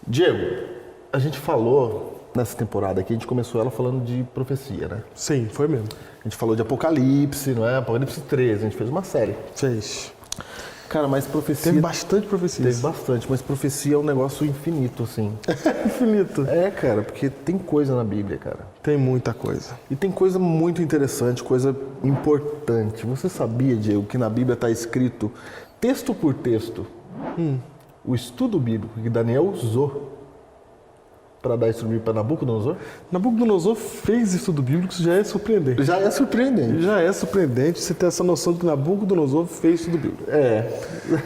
Diego, a gente falou nessa temporada aqui, a gente começou ela falando de profecia, né? Sim, foi mesmo. A gente falou de Apocalipse, não é? Apocalipse 13, a gente fez uma série. Fez. Cara, mas profecia... Teve bastante profecia. Teve bastante, mas profecia é um negócio infinito, assim. Infinito. É, cara, porque tem coisa na Bíblia, cara. Tem muita coisa. E tem coisa muito interessante, coisa importante. Você sabia, Diego, que na Bíblia está escrito, texto por texto, o estudo bíblico que Daniel usou para dar estudo bíblico para Nabucodonosor? Nabucodonosor fez estudo bíblico, isso já é surpreendente. Já é surpreendente. Já é surpreendente você ter essa noção de que Nabucodonosor fez estudo bíblico. É.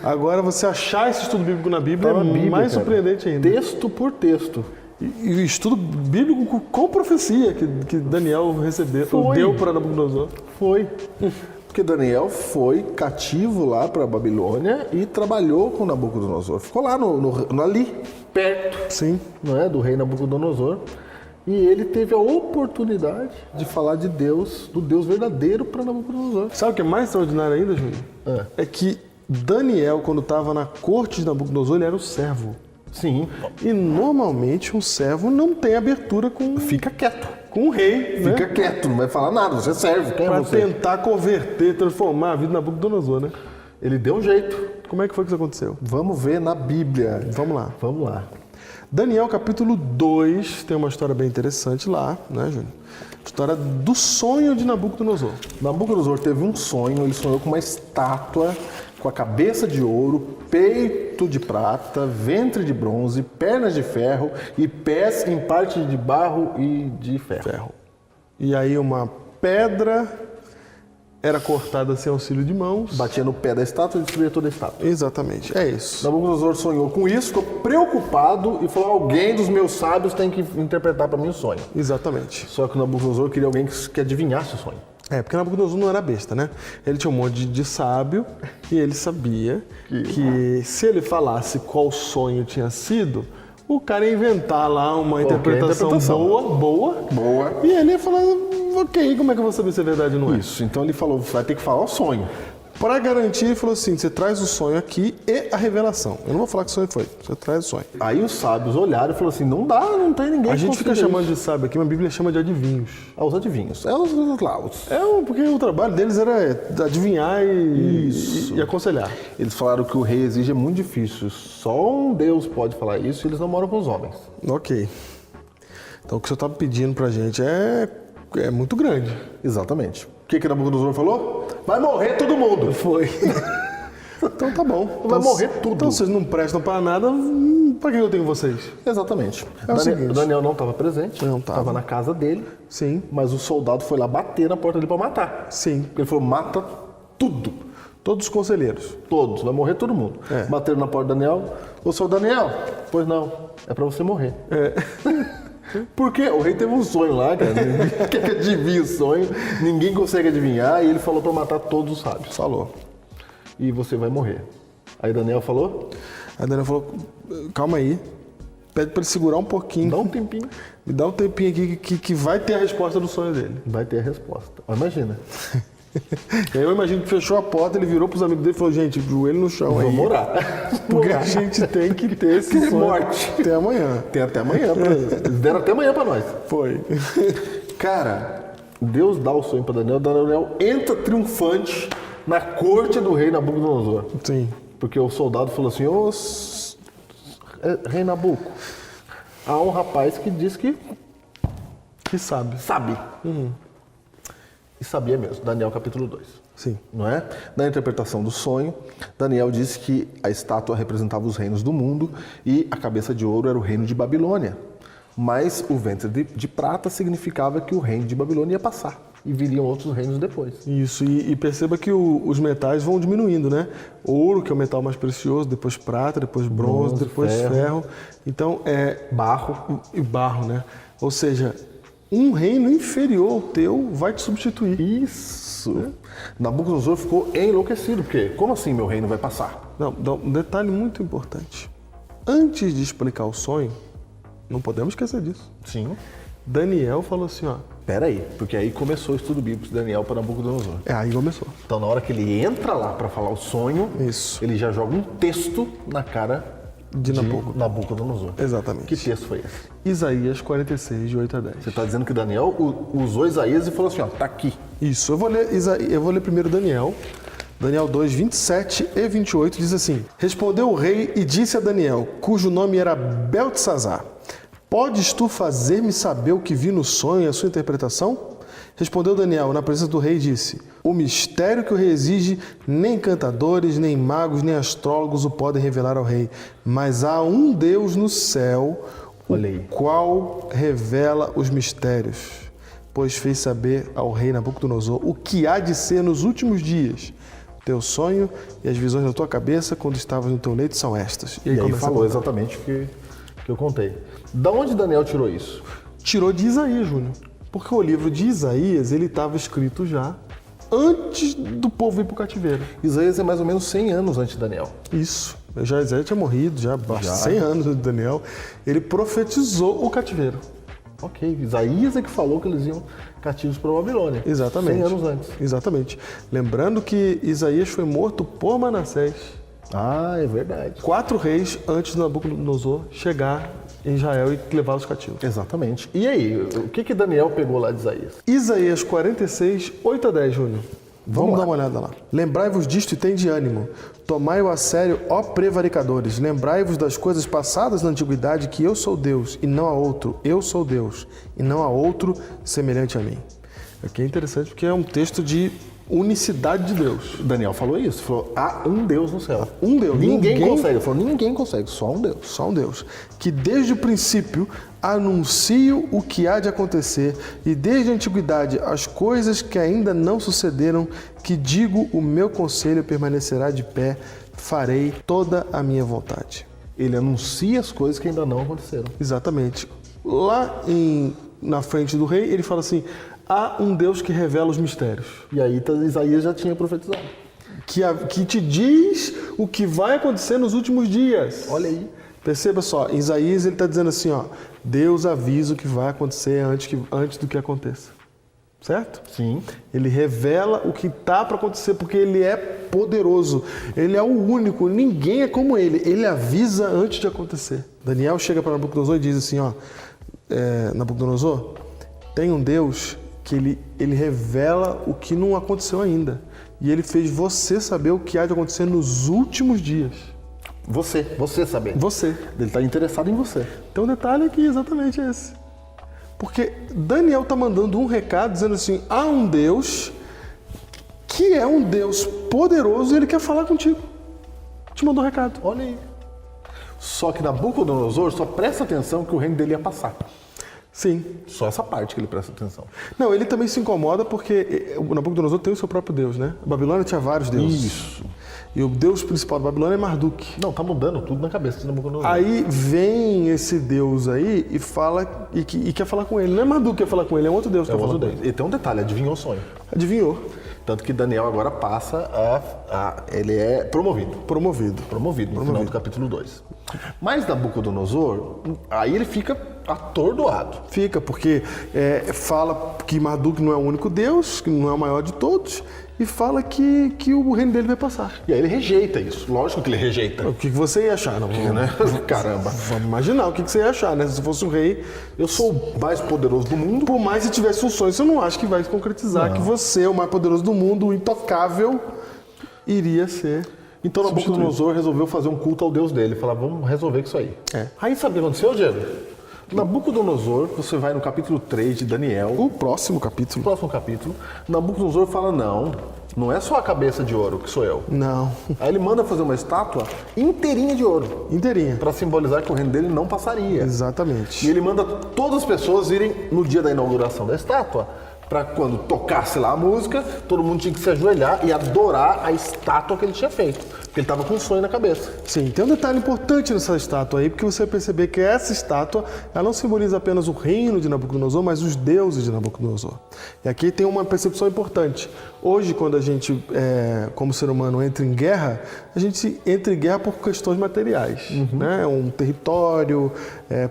Agora, você achar esse estudo bíblico na Bíblia Tá é na Bíblia, mais cara. surpreendente ainda. Texto por texto. E o estudo bíblico com profecia que Daniel recebeu, Foi. deu para Nabucodonosor. Foi. Porque Daniel foi cativo lá para a Babilônia e trabalhou com Nabucodonosor. Ficou lá ali, perto, Sim. não é, do rei Nabucodonosor. E ele teve a oportunidade de falar de Deus, do Deus verdadeiro para Nabucodonosor. Sabe o que é mais extraordinário ainda, Júlio? É que Daniel, quando estava na corte de Nabucodonosor, ele era o servo. Sim. E normalmente um servo não tem abertura com Fica quieto. o rei, né? Fica quieto, não vai falar nada, você serve, quem é Para você? tentar converter, transformar a vida de Nabucodonosor, né? Ele deu um jeito. Como é que foi que isso aconteceu? Vamos ver na Bíblia. Vamos lá. Vamos lá. Daniel, capítulo 2, tem uma história bem interessante lá, né, Júnior? História do sonho de Nabucodonosor. Nabucodonosor teve um sonho, ele sonhou com uma estátua com a cabeça de ouro, peito de prata, ventre de bronze, pernas de ferro e pés em parte de barro e de ferro. E aí uma pedra era cortada sem auxílio de mãos. Batia no pé da estátua e destruía toda a estátua. Exatamente, é isso. Nabucodonosor sonhou com isso, ficou preocupado e falou: alguém dos meus sábios tem que interpretar para mim o sonho. Exatamente. Só que o Nabucodonosor queria alguém que adivinhasse o sonho. É, porque Nabucodonosor não era besta, né? Ele tinha um monte de sábio e ele sabia que se ele falasse qual sonho tinha sido, o cara ia inventar lá uma interpretação boa, e ele ia falar, ok, como é que eu vou saber se é verdade ou não é? Isso, então ele falou: vai ter que falar o sonho. Para garantir, ele falou assim, você traz o sonho aqui e a revelação. Eu não vou falar que sonho foi, você traz o sonho. Aí os sábios olharam e falaram assim: não dá, não tem ninguém A que gente fica consiga chamando isso. de sábio aqui, mas a Bíblia chama de adivinhos. Os adivinhos. É os lá, Porque o trabalho deles era adivinhar e aconselhar. Eles falaram que o rei exige é muito difícil. Só um Deus pode falar isso e eles não moram com os homens. Ok. Então o que você está pedindo pra gente é muito grande. Exatamente. O que Nabucodonosor falou? Vai morrer todo mundo. Foi. Então tá bom. Vai morrer tudo. Então vocês não prestam para nada, para que eu tenho vocês? Exatamente. É o seguinte. Daniel não estava presente. Não tava. Estava na casa dele. Sim. Mas o soldado foi lá bater na porta dele para matar. Sim. Ele falou: mata tudo. Todos os conselheiros. Todos. Vai morrer todo mundo. É. Bateram na porta do Daniel. Ô, seu Daniel. Pois não. É para você morrer. Por quê? O rei teve um sonho lá, cara. Ninguém quer que adivinhe o sonho. Ninguém consegue adivinhar. E ele falou para matar todos os sábios. Falou. E você vai morrer. Aí Daniel falou: Aí Daniel falou, calma aí. Pede para ele segurar um pouquinho. dá um tempinho. Me dá um tempinho aqui que vai ter a resposta do sonho dele. Vai ter a resposta. Ó, imagina. E aí eu imagino que fechou a porta, ele virou pros amigos dele e falou, gente, joelho no chão aí. Vamos orar. Porque a gente tem que ter esse Que sonho morte. até amanhã. Tem até amanhã. Eles deram até amanhã para nós. Foi. Cara, Deus dá o sonho para Daniel. Daniel entra triunfante na corte do rei Nabucodonosor. Sim. Porque o soldado falou assim: ô, rei Nabuco, há um rapaz que diz que sabe. sabe. E sabia mesmo. Daniel capítulo 2. Sim. Não é? Na interpretação do sonho, Daniel disse que a estátua representava os reinos do mundo e a cabeça de ouro era o reino de Babilônia. Mas o ventre de prata significava que o reino de Babilônia ia passar e viriam outros reinos depois. Isso, e perceba que os metais vão diminuindo, né? Ouro, que é o metal mais precioso, depois prata, depois bronze, depois ferro. Então, Barro. E barro, né? Ou seja, um reino inferior ao teu vai te substituir. Isso. Nabucodonosor ficou enlouquecido, porque como assim meu reino vai passar? Não, um detalhe muito importante. Antes de explicar o sonho, não podemos esquecer disso. Sim. Daniel falou assim, ó. Pera aí, porque aí começou o estudo bíblico de Daniel para Nabucodonosor. Aí começou. Então, na hora que ele entra lá para falar o sonho, Isso. ele já joga um texto na cara de Nabucodonosor. Exatamente. Que texto foi esse? Isaías 46, de 8 a 10. Você está dizendo que Daniel usou Isaías e falou assim, ó, tá aqui. Isso, eu vou ler primeiro Daniel. Daniel 2, 27 e 28 diz assim: Respondeu o rei e disse a Daniel, cujo nome era Beltesazar: Podes tu fazer-me saber o que vi no sonho e a sua interpretação? Respondeu Daniel na presença do rei e disse: O mistério que o rei exige, nem encantadores, nem magos, nem astrólogos o podem revelar ao rei. Mas há um Deus no céu, o qual revela os mistérios. Pois fez saber ao rei Nabucodonosor o que há de ser nos últimos dias. Teu sonho e as visões da tua cabeça quando estavas no teu leito são estas. E aí falou exatamente o que eu contei. Da onde Daniel tirou isso? Tirou de Isaías, Júnior. Porque o livro de Isaías, ele estava escrito já antes do povo ir para o cativeiro. Isaías é mais ou menos 100 anos antes de Daniel. Isso. Isaías tinha morrido já 100 anos antes de Daniel. Ele profetizou o cativeiro. Ok, Isaías é que falou que eles iam cativos para a Babilônia. Exatamente. 100 anos antes. Exatamente. Lembrando que Isaías foi morto por Manassés. Ah, é verdade. 4 reis antes de Nabucodonosor chegar em Israel e levar os cativos. Exatamente. E aí, o que Daniel pegou lá de Isaías? Isaías 46, 8 a 10, Júnior. Vamos lá. dar uma olhada lá. Lembrai-vos disto e tende ânimo. Tomai-o a sério, ó prevaricadores. Lembrai-vos das coisas passadas na antiguidade, que eu sou Deus e não há outro. Eu sou Deus e não há outro semelhante a mim. Aqui é interessante porque é um texto de unicidade de Deus. Daniel falou isso. Falou, há um Deus no céu. Um Deus. Ninguém consegue. Ele falou, ninguém consegue. Só um Deus. Só um Deus. Que desde o princípio anuncio o que há de acontecer e desde a antiguidade as coisas que ainda não sucederam, que digo o meu conselho permanecerá de pé, farei toda a minha vontade. Ele anuncia as coisas que ainda não aconteceram. Exatamente. Lá na frente do rei, ele fala assim, há um Deus que revela os mistérios. E aí Isaías já tinha profetizado. Que te diz o que vai acontecer nos últimos dias. Olha aí. Perceba só, Isaías ele está dizendo assim, ó, Deus avisa o que vai acontecer antes do que aconteça. Certo? Sim. Ele revela o que está para acontecer, porque ele é poderoso. Ele é o único, ninguém é como ele. Ele avisa antes de acontecer. Daniel chega para Nabucodonosor e diz assim, ó, Nabucodonosor, tem um Deus que ele revela o que não aconteceu ainda. E ele fez você saber o que há de acontecer nos últimos dias. Você saber. Você. Ele está interessado em você. Tem um detalhe aqui, exatamente esse. Porque Daniel está mandando um recado dizendo assim, há um Deus que é um Deus poderoso e ele quer falar contigo. Te mandou um recado. Olha aí. Só que Nabucodonosor só presta atenção que o reino dele ia passar. Sim. Só essa parte que ele presta atenção. Não, ele também se incomoda porque o Nabucodonosor tem o seu próprio Deus, né? A Babilônia tinha vários deuses. Isso. E o Deus principal da Babilônia é Marduk. Não, tá mudando tudo na cabeça de Nabucodonosor. Aí vem esse Deus aí e fala e quer falar com ele. Não é Marduk que quer falar com ele, é um outro Deus que quer falar com ele. E tem um detalhe, adivinhou o sonho. Adivinhou. Tanto que Daniel agora passa ele é promovido. No final do capítulo 2. Mas Nabucodonosor, aí ele fica atordoado. Fica, porque fala que Marduk não é o único Deus, que não é o maior de todos, e fala que o reino dele vai passar. E aí ele rejeita isso. Lógico que ele rejeita. O que você ia achar? Não, né? Caramba. Vamos imaginar o que você ia achar, né? Se fosse um rei, eu sou o mais poderoso do mundo. Por mais que tivesse um sonho, você não acha que vai se concretizar, que você é o mais poderoso do mundo, o intocável, iria ser. Então Nabucodonosor resolveu fazer um culto ao Deus dele. Falar, vamos resolver com isso aí. Aí sabe o que aconteceu, Diego? Nabucodonosor, você vai no capítulo 3 de Daniel. O próximo capítulo. Nabucodonosor fala, não é só a cabeça de ouro que sou eu. Não. Aí ele manda fazer uma estátua inteirinha de ouro. Inteirinha. Para simbolizar que o reino dele não passaria. Exatamente. E ele manda todas as pessoas irem no dia da inauguração da estátua, para quando tocasse lá a música, todo mundo tinha que se ajoelhar e adorar a estátua que ele tinha feito. Porque ele estava com um sonho na cabeça. Sim, tem um detalhe importante nessa estátua aí, porque você vai perceber que essa estátua, ela não simboliza apenas o reino de Nabucodonosor, mas os deuses de Nabucodonosor. E aqui tem uma percepção importante. Hoje, quando a gente, como ser humano, entra em guerra, a gente entra em guerra por questões materiais. Né? Um território,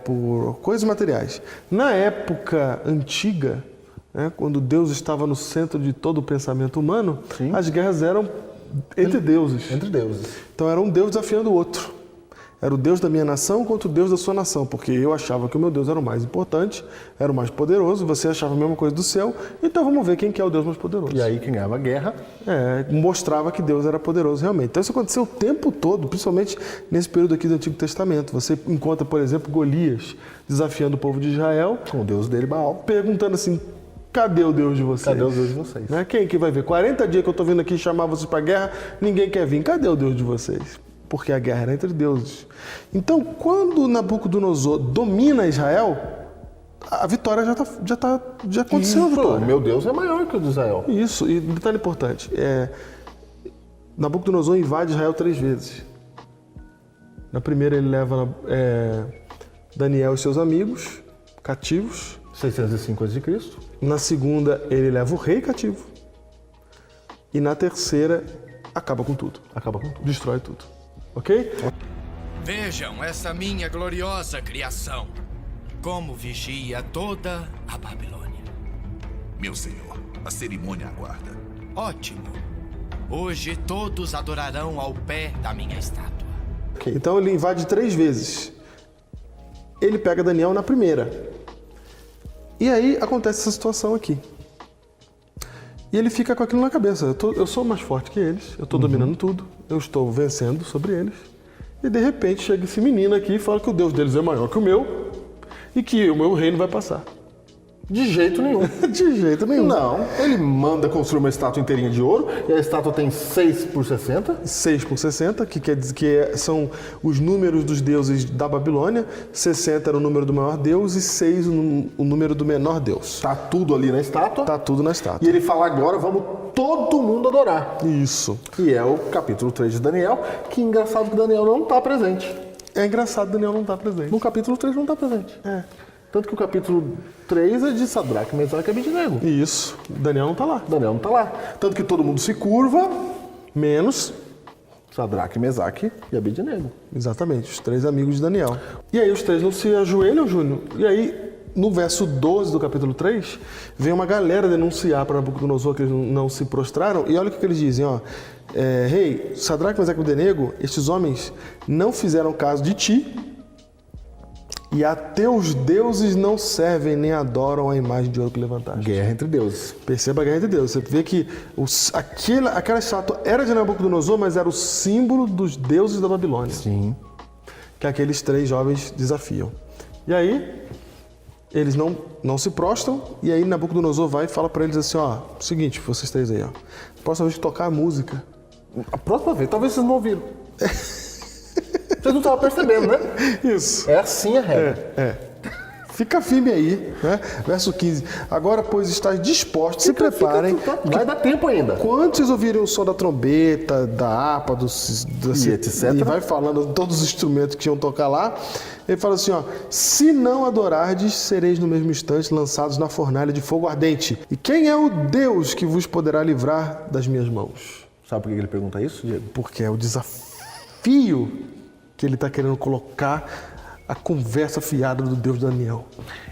por coisas materiais. Na época antiga, quando Deus estava no centro de todo o pensamento humano, as guerras eram entre deuses. Entre deuses. Então era um Deus desafiando o outro. Era o Deus da minha nação contra o Deus da sua nação, porque eu achava que o meu Deus era o mais importante, era o mais poderoso, você achava a mesma coisa do céu, então vamos ver quem que é o Deus mais poderoso. E aí quem ganhava a guerra... Mostrava que Deus era poderoso realmente. Então isso aconteceu o tempo todo, principalmente nesse período aqui do Antigo Testamento. Você encontra, por exemplo, Golias desafiando o povo de Israel, Com o Deus dele, Baal. perguntando assim, cadê o Deus de vocês? Cadê o Deus de vocês? Né? Quem que vai ver? 40 dias que eu estou vindo aqui chamar vocês para a guerra, ninguém quer vir. Cadê o Deus de vocês? Porque a guerra era entre deuses. Então, quando Nabucodonosor domina Israel, a vitória já aconteceu. A vitória. Meu Deus é maior que o de Israel. Isso, e detalhe importante, Nabucodonosor invade Israel 3 vezes. Na primeira ele leva Daniel e seus amigos cativos. 605 a.C. Na segunda ele leva o rei cativo. E na terceira acaba com tudo. Acaba com tudo. Destrói tudo. Ok? Vejam essa minha gloriosa criação, como vigia toda a Babilônia. Meu senhor, a cerimônia aguarda. Ótimo. Hoje todos adorarão ao pé da minha estátua. Ok. Então ele invade 3 vezes. Ele pega Daniel na primeira. E aí acontece essa situação aqui. E ele fica com aquilo na cabeça. Eu sou mais forte que eles, eu estou dominando tudo, eu estou vencendo sobre eles. E de repente chega esse menino aqui e fala que o Deus deles é maior que o meu e que o meu reino vai passar. De jeito nenhum. De jeito nenhum. Não, ele manda construir uma estátua inteirinha de ouro, e a estátua tem 6 por 60. 6 por 60, que quer dizer que são os números dos deuses da Babilônia. 60 era o número do maior deus e 6 o número do menor deus. Tá tudo ali na estátua. Tá tudo na E estátua. ele fala agora, vamos todo mundo adorar. Isso. E é o capítulo 3 de Daniel, que engraçado que Daniel não está presente. É engraçado Daniel não estar presente. No capítulo 3 não está presente. É. Tanto que o capítulo 3 é de Sadraque, Mesaque e Abednego. Isso. Daniel não tá lá. Daniel não está lá. Tanto que todo mundo se curva, Menos, Sadraque, Mesaque e Abednego. exatamente, os 3 amigos de Daniel. E aí os 3 não se ajoelham, Júnior. E aí, no verso 12 do capítulo 3, vem uma galera denunciar para Nabucodonosor que eles não se prostraram. E olha o que eles dizem, ó. Rei, Sadraque, Mesaque e Abednego, estes homens não fizeram caso de ti, e a teus deuses não servem nem adoram a imagem de ouro que levantaste. Guerra entre deuses. Perceba a guerra entre deuses. Você vê que aquela estátua era de Nabucodonosor, mas era o símbolo dos deuses da Babilônia. Sim. Que aqueles 3 jovens desafiam. E aí, eles não se prostram, e aí Nabucodonosor vai e fala para eles assim, ó, seguinte, vocês 3 aí, ó. Próxima vez que tocar a música. A próxima vez, talvez vocês não ouviram. Vocês não estavam percebendo, né? Isso. É assim a regra. Fica firme aí, né? Verso 15. Agora, pois, estáis dispostos, se preparem. Vai dar tempo ainda. Quando vocês ouvirem o som da trombeta, da harpa, E etc. E vai falando todos os instrumentos que iam tocar lá, ele fala assim, ó, se não adorardes, sereis no mesmo instante lançados na fornalha de fogo ardente. E quem é o Deus que vos poderá livrar das minhas mãos? Sabe por que ele pergunta isso, Diego? Porque é o desafio que ele está querendo colocar a conversa fiada do Deus de Daniel.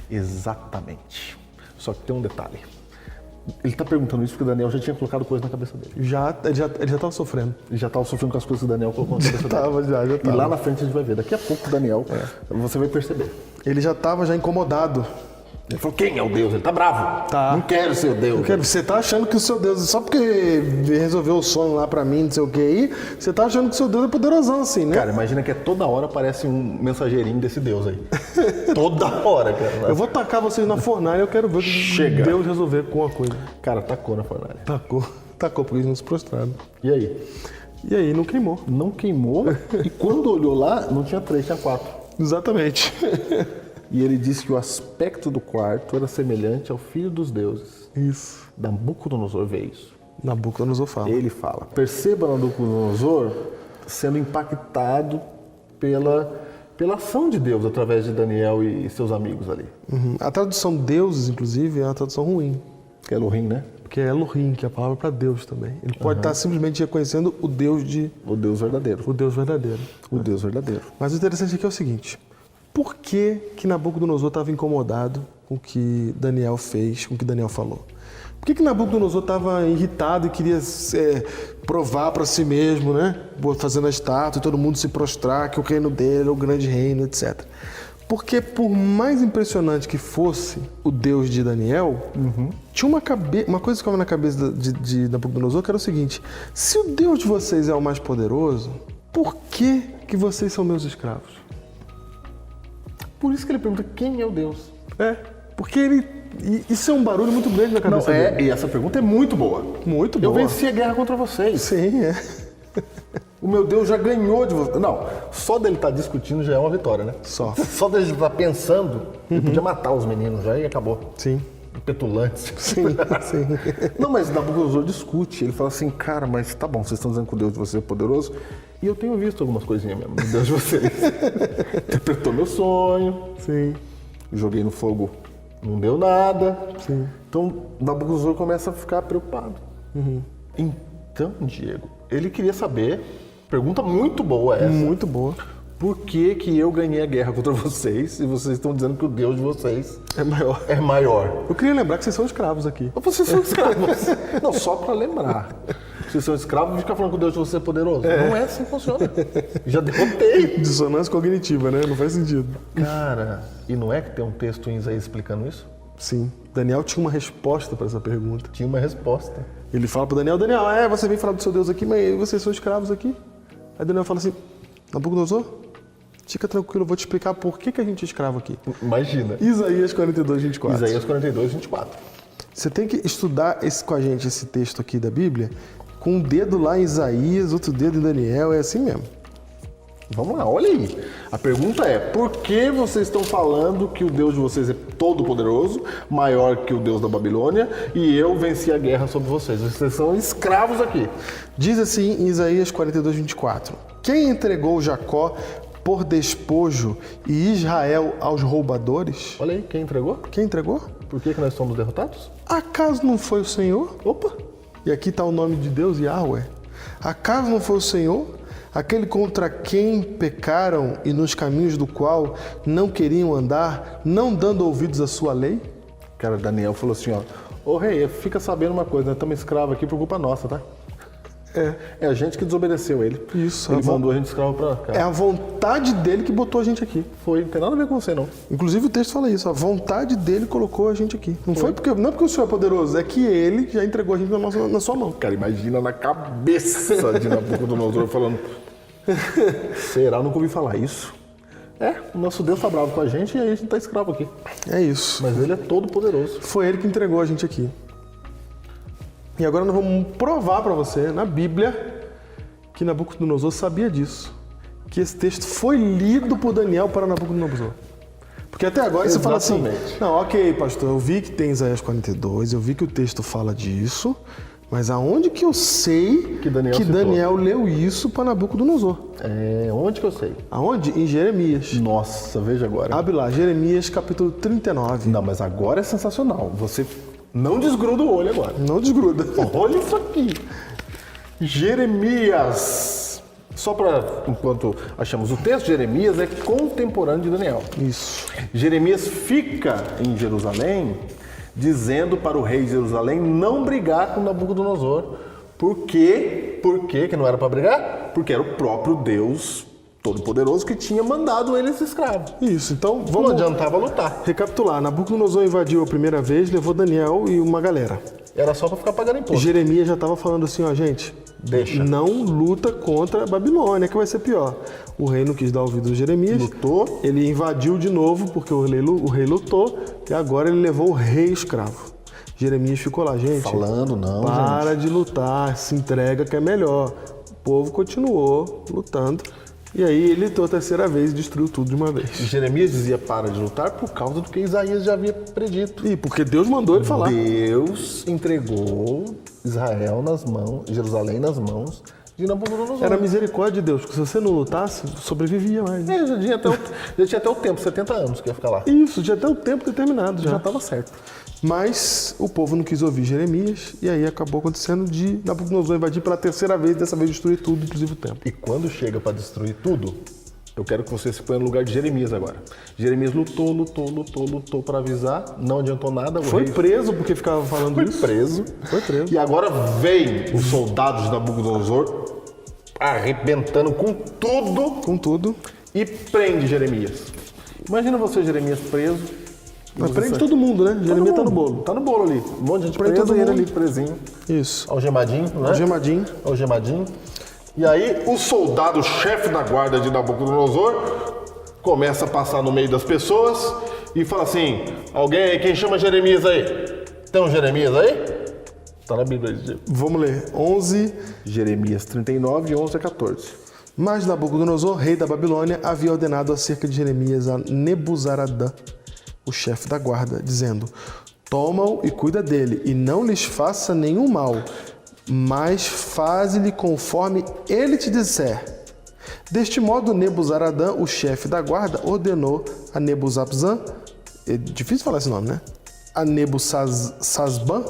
Exatamente. Só que tem um detalhe. Ele está perguntando isso porque o Daniel já tinha colocado coisa na cabeça dele. Ele já estava sofrendo. Ele já estava sofrendo com as coisas que o Daniel colocou na cabeça dele. Já E tava. lá na frente a gente vai ver. Daqui a pouco o Daniel, você vai perceber. Ele já estava incomodado. Ele falou, quem é o Deus? Ele tá bravo. Tá. Não quero ser o Deus. Você tá achando que o seu Deus, só porque resolveu o sonho lá pra mim, não sei o que aí, você tá achando que o seu Deus é poderosão assim, né? Cara, imagina que toda hora aparece um mensageirinho desse Deus aí. Toda hora, cara. Eu vou tacar vocês na fornalha, eu quero ver o que Chega. Deus resolver com a coisa. Cara, tacou na fornalha. Tacou porque eles não se prostraram. E aí? E aí, não queimou. Não queimou. E quando olhou lá, não tinha 3, tinha 4. Exatamente. E ele disse que o aspecto do quarto era semelhante ao filho dos deuses. Isso. Nabucodonosor vê isso. Nabucodonosor fala. Ele fala. Perceba Nabucodonosor sendo impactado pela ação de Deus através de Daniel e seus amigos ali. Uhum. A tradução deuses, inclusive, é uma tradução ruim. Que é Elohim, né? Porque é Elohim, que é a palavra para Deus também. Ele pode estar simplesmente reconhecendo o Deus O Deus verdadeiro. o Deus verdadeiro. O Deus verdadeiro. Mas o interessante aqui é o seguinte: por que Nabucodonosor estava incomodado com o que Daniel fez, com o que Daniel falou? Por que Nabucodonosor estava irritado e queria provar para si mesmo, né? Fazendo a estátua e todo mundo se prostrar que o reino dele era o grande reino, etc. Porque por mais impressionante que fosse o Deus de Daniel, tinha uma coisa que ficava na cabeça de Nabucodonosor, que era o seguinte: se o Deus de vocês é o mais poderoso, por que vocês são meus escravos? Por isso que ele pergunta quem é o Deus. Porque isso é um barulho muito grande na cabeça dele. E essa pergunta é muito boa. Muito boa. Eu venci a guerra contra vocês. Sim, O meu Deus já ganhou de vocês. Não, só dele estar discutindo já é uma vitória, né? Só dele estar pensando, ele podia matar os meninos já e acabou. Sim. Petulantes. Sim. Não, mas Nabucodonosor discute. Ele fala assim, cara, mas tá bom, vocês estão dizendo que o Deus de vocês é poderoso. E eu tenho visto algumas coisinhas mesmo do Deus de vocês. Interpretou meu sonho. Sim. Joguei no fogo, não deu nada. Sim. Então Nabucodonosor começa a ficar preocupado. Então, Diego, ele queria saber, pergunta muito boa essa. Muito boa. Por que eu ganhei a guerra contra vocês e vocês estão dizendo que o Deus de vocês é maior. maior? Eu queria lembrar que vocês são escravos aqui. Vocês são escravos. Não, só pra lembrar. Vocês são escravos e ficar falando que o Deus de vocês é poderoso. Não é assim que funciona. Já derrotei. Dissonância cognitiva, né? Não faz sentido. Cara, e não é que tem um texto em Isaías explicando isso? Sim. Daniel tinha uma resposta para essa pergunta. Tinha uma resposta. Ele fala para Daniel, você vem falar do seu Deus aqui, mas vocês são escravos aqui. Aí Daniel fala assim, Nabucodonosor, fica tranquilo, eu vou te explicar por que a gente é escravo aqui. Imagina. Isaías 42, 24. Isaías 42, 24. Você tem que estudar com a gente esse texto aqui da Bíblia, com um dedo lá em Isaías, outro dedo em Daniel, é assim mesmo. Vamos lá, olha aí. A pergunta é, por que vocês estão falando que o Deus de vocês é todo poderoso, maior que o Deus da Babilônia, e eu venci a guerra sobre vocês? Vocês são escravos aqui. Diz assim em Isaías 42, 24. Quem entregou Jacó por despojo e Israel aos roubadores? Olha aí, quem entregou? Quem entregou? Por que nós somos derrotados? Acaso não foi o Senhor? Opa! E aqui está o nome de Deus, Yahweh. Acaso não foi o Senhor, aquele contra quem pecaram e nos caminhos do qual não queriam andar, não dando ouvidos à sua lei? Cara, Daniel falou assim, ó, ô rei, fica sabendo uma coisa, nós estamos escravos aqui por culpa nossa, tá? É a gente que desobedeceu ele. Isso. Ele mandou a gente escravo pra cá. É a vontade dele que botou a gente aqui. Foi, não tem nada a ver com você, não. Inclusive o texto fala isso, a vontade dele colocou a gente aqui. Não é porque o Senhor é poderoso, é que ele já entregou a gente na sua mão. Cara, imagina na cabeça de Nabucodonosor falando, será? Eu nunca ouvi falar isso. O nosso Deus tá bravo com a gente e aí a gente tá escravo aqui. É isso. Mas ele é todo poderoso. Foi ele que entregou a gente aqui. E agora nós vamos provar para você, na Bíblia, que Nabucodonosor sabia disso. Que esse texto foi lido por Daniel para Nabucodonosor. Porque até agora você fala assim, não, ok, pastor, eu vi que tem Isaías 42, eu vi que o texto fala disso, mas aonde que eu sei que Daniel leu isso para Nabucodonosor? Onde que eu sei? Aonde? Em Jeremias. Nossa, veja agora. Abre lá, Jeremias capítulo 39. Não, mas agora é sensacional. Você não desgruda o olho agora. Não desgruda. Olha isso aqui. Jeremias. Só para, enquanto achamos o texto, Jeremias é contemporâneo de Daniel. Isso. Jeremias fica em Jerusalém dizendo para o rei de Jerusalém não brigar com Nabucodonosor. Por quê? Por quê que não era para brigar? Porque era o próprio Deus Todo-Poderoso que tinha mandado ele esse escravo. Isso, então Não vamos adiantava lutar. recapitular. Nabucodonosor invadiu a primeira vez, levou Daniel e uma galera. Era só para ficar pagando imposto. Jeremias já estava falando assim, ó, gente, Deixa. não luta contra a Babilônia, que vai ser pior. O rei não quis dar ouvido a Jeremias. Lutou. Ele invadiu de novo, porque o rei lutou, e agora ele levou o rei escravo. Jeremias ficou lá, gente. Falando, não, Para de lutar, se entrega que é melhor. O povo continuou lutando. E aí ele lutou a terceira vez e destruiu tudo de uma vez. Jeremias dizia para de lutar por causa do que Isaías já havia predito. E porque Deus mandou ele falar. Deus entregou Israel nas mãos, Jerusalém nas mãos de Nabucodonosor. Era a misericórdia de Deus, porque se você não lutasse, sobrevivia mais. Já tinha até o tempo, 70 anos que ia ficar lá. Isso, já até o tempo determinado já. Já estava certo. Mas o povo não quis ouvir Jeremias e aí acabou acontecendo de Nabucodonosor invadir pela terceira vez, dessa vez destruir tudo, inclusive o templo. E quando chega para destruir tudo, Eu quero que você se ponha no lugar de Jeremias agora. Jeremias lutou para avisar, não adiantou nada. Foi preso porque ficava falando isso. Foi preso. E agora vem os soldados de Nabucodonosor arrebentando com tudo e prende Jeremias. Imagina você, Jeremias, preso. Mas prende todo mundo, né? Jeremias tá no bolo. Tá no bolo ali. Um monte de gente Prende preso todo e ele mundo. ali presinho. Isso. Algemadinho, né? Algemadinho. E aí o soldado-chefe da guarda de Nabucodonosor começa a passar no meio das pessoas e fala assim: alguém aí, quem chama Jeremias aí? Tem um Jeremias aí? Tá na Bíblia aí. Vamos ler. 11. Jeremias 39, 11 a 14. Mas Nabucodonosor, rei da Babilônia, havia ordenado acerca de Jeremias a Nebuzaradã, o chefe da guarda, dizendo: toma-o e cuida dele, e não lhes faça nenhum mal, mas faze-lhe conforme ele te disser. Deste modo, Nebuzaradã, o chefe da guarda, ordenou a Nebuzaradan, é difícil falar esse nome, né? A Nebusazban,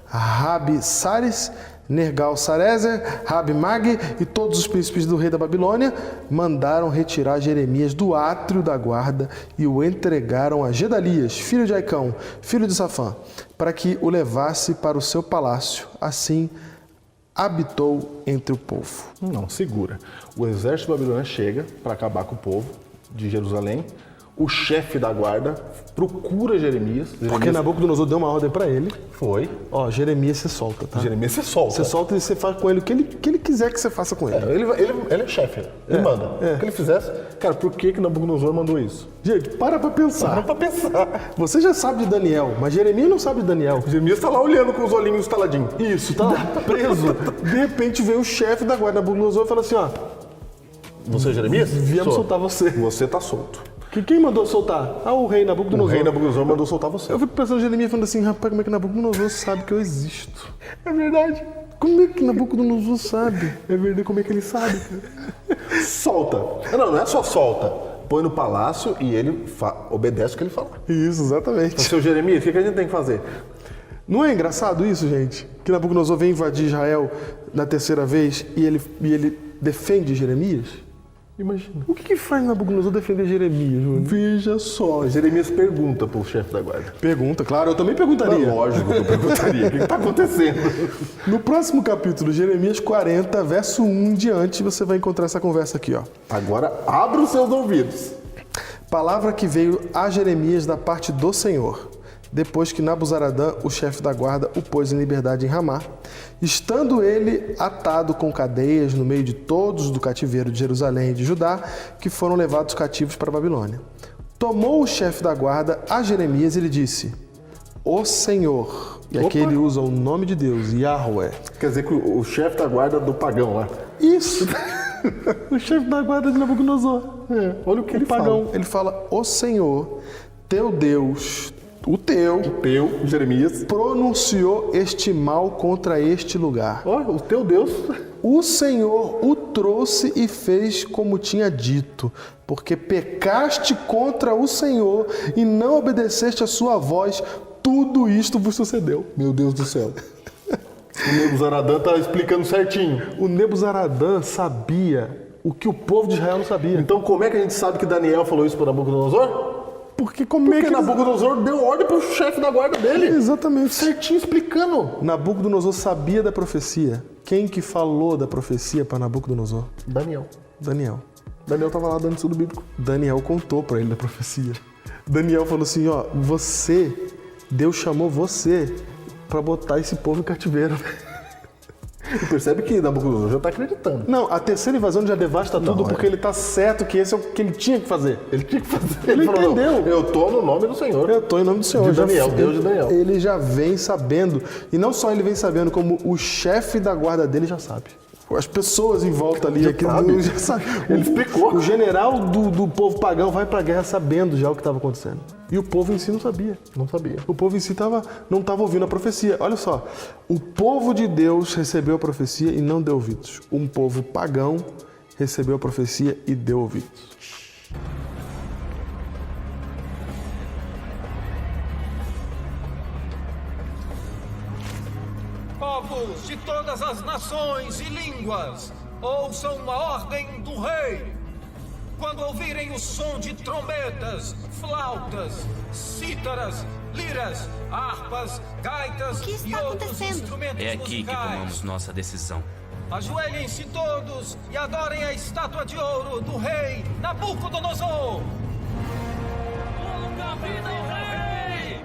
Rabi-Sares, Nergal-Sarezer, Rabi-Mag e todos os príncipes do rei da Babilônia mandaram retirar Jeremias do átrio da guarda e o entregaram a Gedalias, filho de Aicão, filho de Safã, para que o levasse para o seu palácio. Assim, habitou entre o povo. Não, segura. O exército babilônico chega para acabar com o povo de Jerusalém. O chefe da guarda procura Jeremias. Porque Nabucodonosor deu uma ordem para ele. Foi. Ó, Jeremias você solta, tá? Jeremias você solta. Você solta e você faz com ele o que ele quiser que você faça com ele. Ele é chefe, ele manda. O que ele fizesse. Cara, por que Nabucodonosor mandou isso? Gente, para pra pensar. Para pra pensar. Você já sabe de Daniel, mas Jeremias não sabe de Daniel. Jeremias tá lá olhando com os olhinhos estaladinhos. Isso, tá lá preso. De repente vem o chefe da guarda Nabucodonosor e fala assim, ó, você, Jeremias? viemos soltar você. Você tá solto. Quem mandou soltar? Ah, o rei Nabucodonosor. O rei Nabucodonosor mandou soltar você. Eu fico pensando em Jeremias falando assim, rapaz, como é que Nabucodonosor sabe que eu existo? É verdade. Como é que Nabucodonosor sabe? É verdade, como é que ele sabe? Solta. Não é só solta. Põe no palácio e ele obedece o que ele fala. Isso, exatamente. Seu Jeremias, o que a gente tem que fazer? Não é engraçado isso, gente? Que Nabucodonosor vem invadir Israel na terceira vez e ele defende Jeremias? Imagina. O que faz Nabucodonosor defender Jeremias, Júnior? Veja só, Jeremias pergunta pro chefe da guarda. Pergunta, claro, eu também perguntaria. Lógico que eu perguntaria. O que está acontecendo? No próximo capítulo, Jeremias 40, verso 1 em diante, você vai encontrar essa conversa aqui, ó. Agora, abra os seus ouvidos. Palavra que veio a Jeremias da parte do Senhor, depois que Nabuzaradã, o chefe da guarda, o pôs em liberdade em Ramá, estando ele atado com cadeias no meio de todos do cativeiro de Jerusalém e de Judá, que foram levados cativos para a Babilônia. Tomou o chefe da guarda a Jeremias e lhe disse: O Senhor, e aqui ele usa o nome de Deus, Yahweh. Quer dizer que o chefe da guarda do pagão lá. Isso! O chefe da guarda de Nabucodonosor. Olha o que ele Pagão. fala. Ele fala: O Senhor, teu Deus, o teu, Jeremias, pronunciou este mal contra este lugar. Olha, o teu Deus. O Senhor o trouxe e fez como tinha dito, porque pecaste contra o Senhor e não obedeceste a sua voz, tudo isto vos sucedeu. Meu Deus do céu. O Nebuzaradã está explicando certinho. O Nebuzaradã sabia o que o povo de Israel não sabia. Então como é que a gente sabe que Daniel falou isso para Nabucodonosor? Porque Nabucodonosor deu ordem para o chefe da guarda dele. Exatamente. Certinho explicando. Nabucodonosor sabia da profecia. Quem que falou da profecia para Nabucodonosor? Daniel. Daniel. Daniel estava lá dando estudo bíblico. Daniel contou para ele da profecia. Daniel falou assim, ó, Deus chamou você para botar esse povo em cativeiro. E percebe que Nabucodonosor já está acreditando. Não, a terceira invasão já devasta tudo porque ele tá certo que esse é o que ele tinha que fazer. Ele tinha que fazer. Ele falou, entendeu. Eu tô no nome do Senhor. Eu tô em nome do Senhor. De Daniel, Deus de Daniel. Ele já vem sabendo. E não só ele vem sabendo, como o chefe da guarda dele já sabe. As pessoas em volta ali já sabe. Ele explicou. O general do povo pagão vai pra guerra sabendo já o que estava acontecendo. E o povo em si não sabia. Não sabia. O povo em si não estava ouvindo a profecia. Olha só, o povo de Deus recebeu a profecia e não deu ouvidos. Um povo pagão recebeu a profecia e deu ouvidos. Povos de todas as nações e línguas, ouçam a ordem do rei. quando ouvirem o som de trombetas, flautas, cítaras, liras, harpas, gaitas O que está e outros acontecendo? instrumentos É aqui que musicais. tomamos nossa decisão. Ajoelhem-se todos e adorem a estátua de ouro do rei Nabucodonosor. Longa vida ao rei!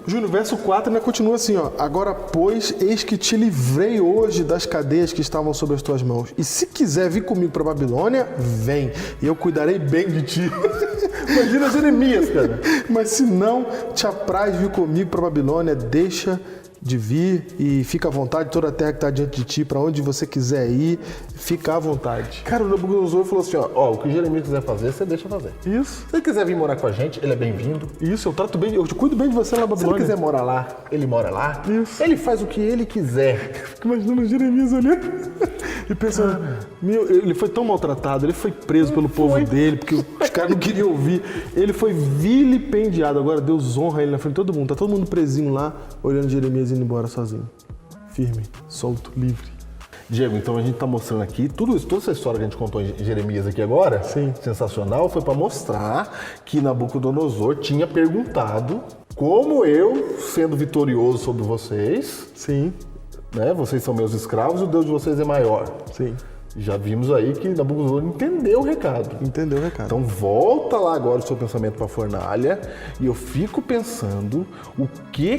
Júnior, verso 4 ainda continua assim, ó. Agora, pois, eis que te livrei hoje das cadeias que estavam sobre as tuas mãos. E se quiser vir comigo para Babilônia, vem, e eu cuidarei bem de ti. Imagina Jeremias, cara. Mas se não te apraz vir comigo para Babilônia, deixa de vir e fica à vontade, toda a terra que está diante de ti, para onde você quiser ir, fica à vontade. Cara, o Nabucodonosor falou assim, ó, o que Jeremias quiser fazer, você deixa fazer. Isso, Se ele quiser vir morar com a gente, ele é bem-vindo. isso, eu trato bem, eu cuido bem de você lá na Se ele Babilônia. quiser morar lá, ele mora lá. Isso. Ele faz o que ele quiser. Fico imaginando Jeremias olhando e pensando, meu, ele foi tão maltratado, ele foi preso pelo povo dele, porque os caras não queriam ouvir. Ele foi vilipendiado. Agora Deus honra ele na frente de todo mundo. Tá todo mundo presinho lá, olhando Jeremias indo embora sozinho. Firme, solto, livre. Diego, então a gente tá mostrando aqui, toda essa história que a gente contou em Jeremias aqui agora, Sim. sensacional, foi para mostrar que Nabucodonosor tinha perguntado como eu, sendo vitorioso sobre vocês, Sim, né, vocês são meus escravos, o Deus de vocês é maior. sim. Já vimos aí que Nabucodonosor entendeu o recado. Entendeu o recado? Então volta lá agora o seu pensamento para a fornalha e eu fico pensando o que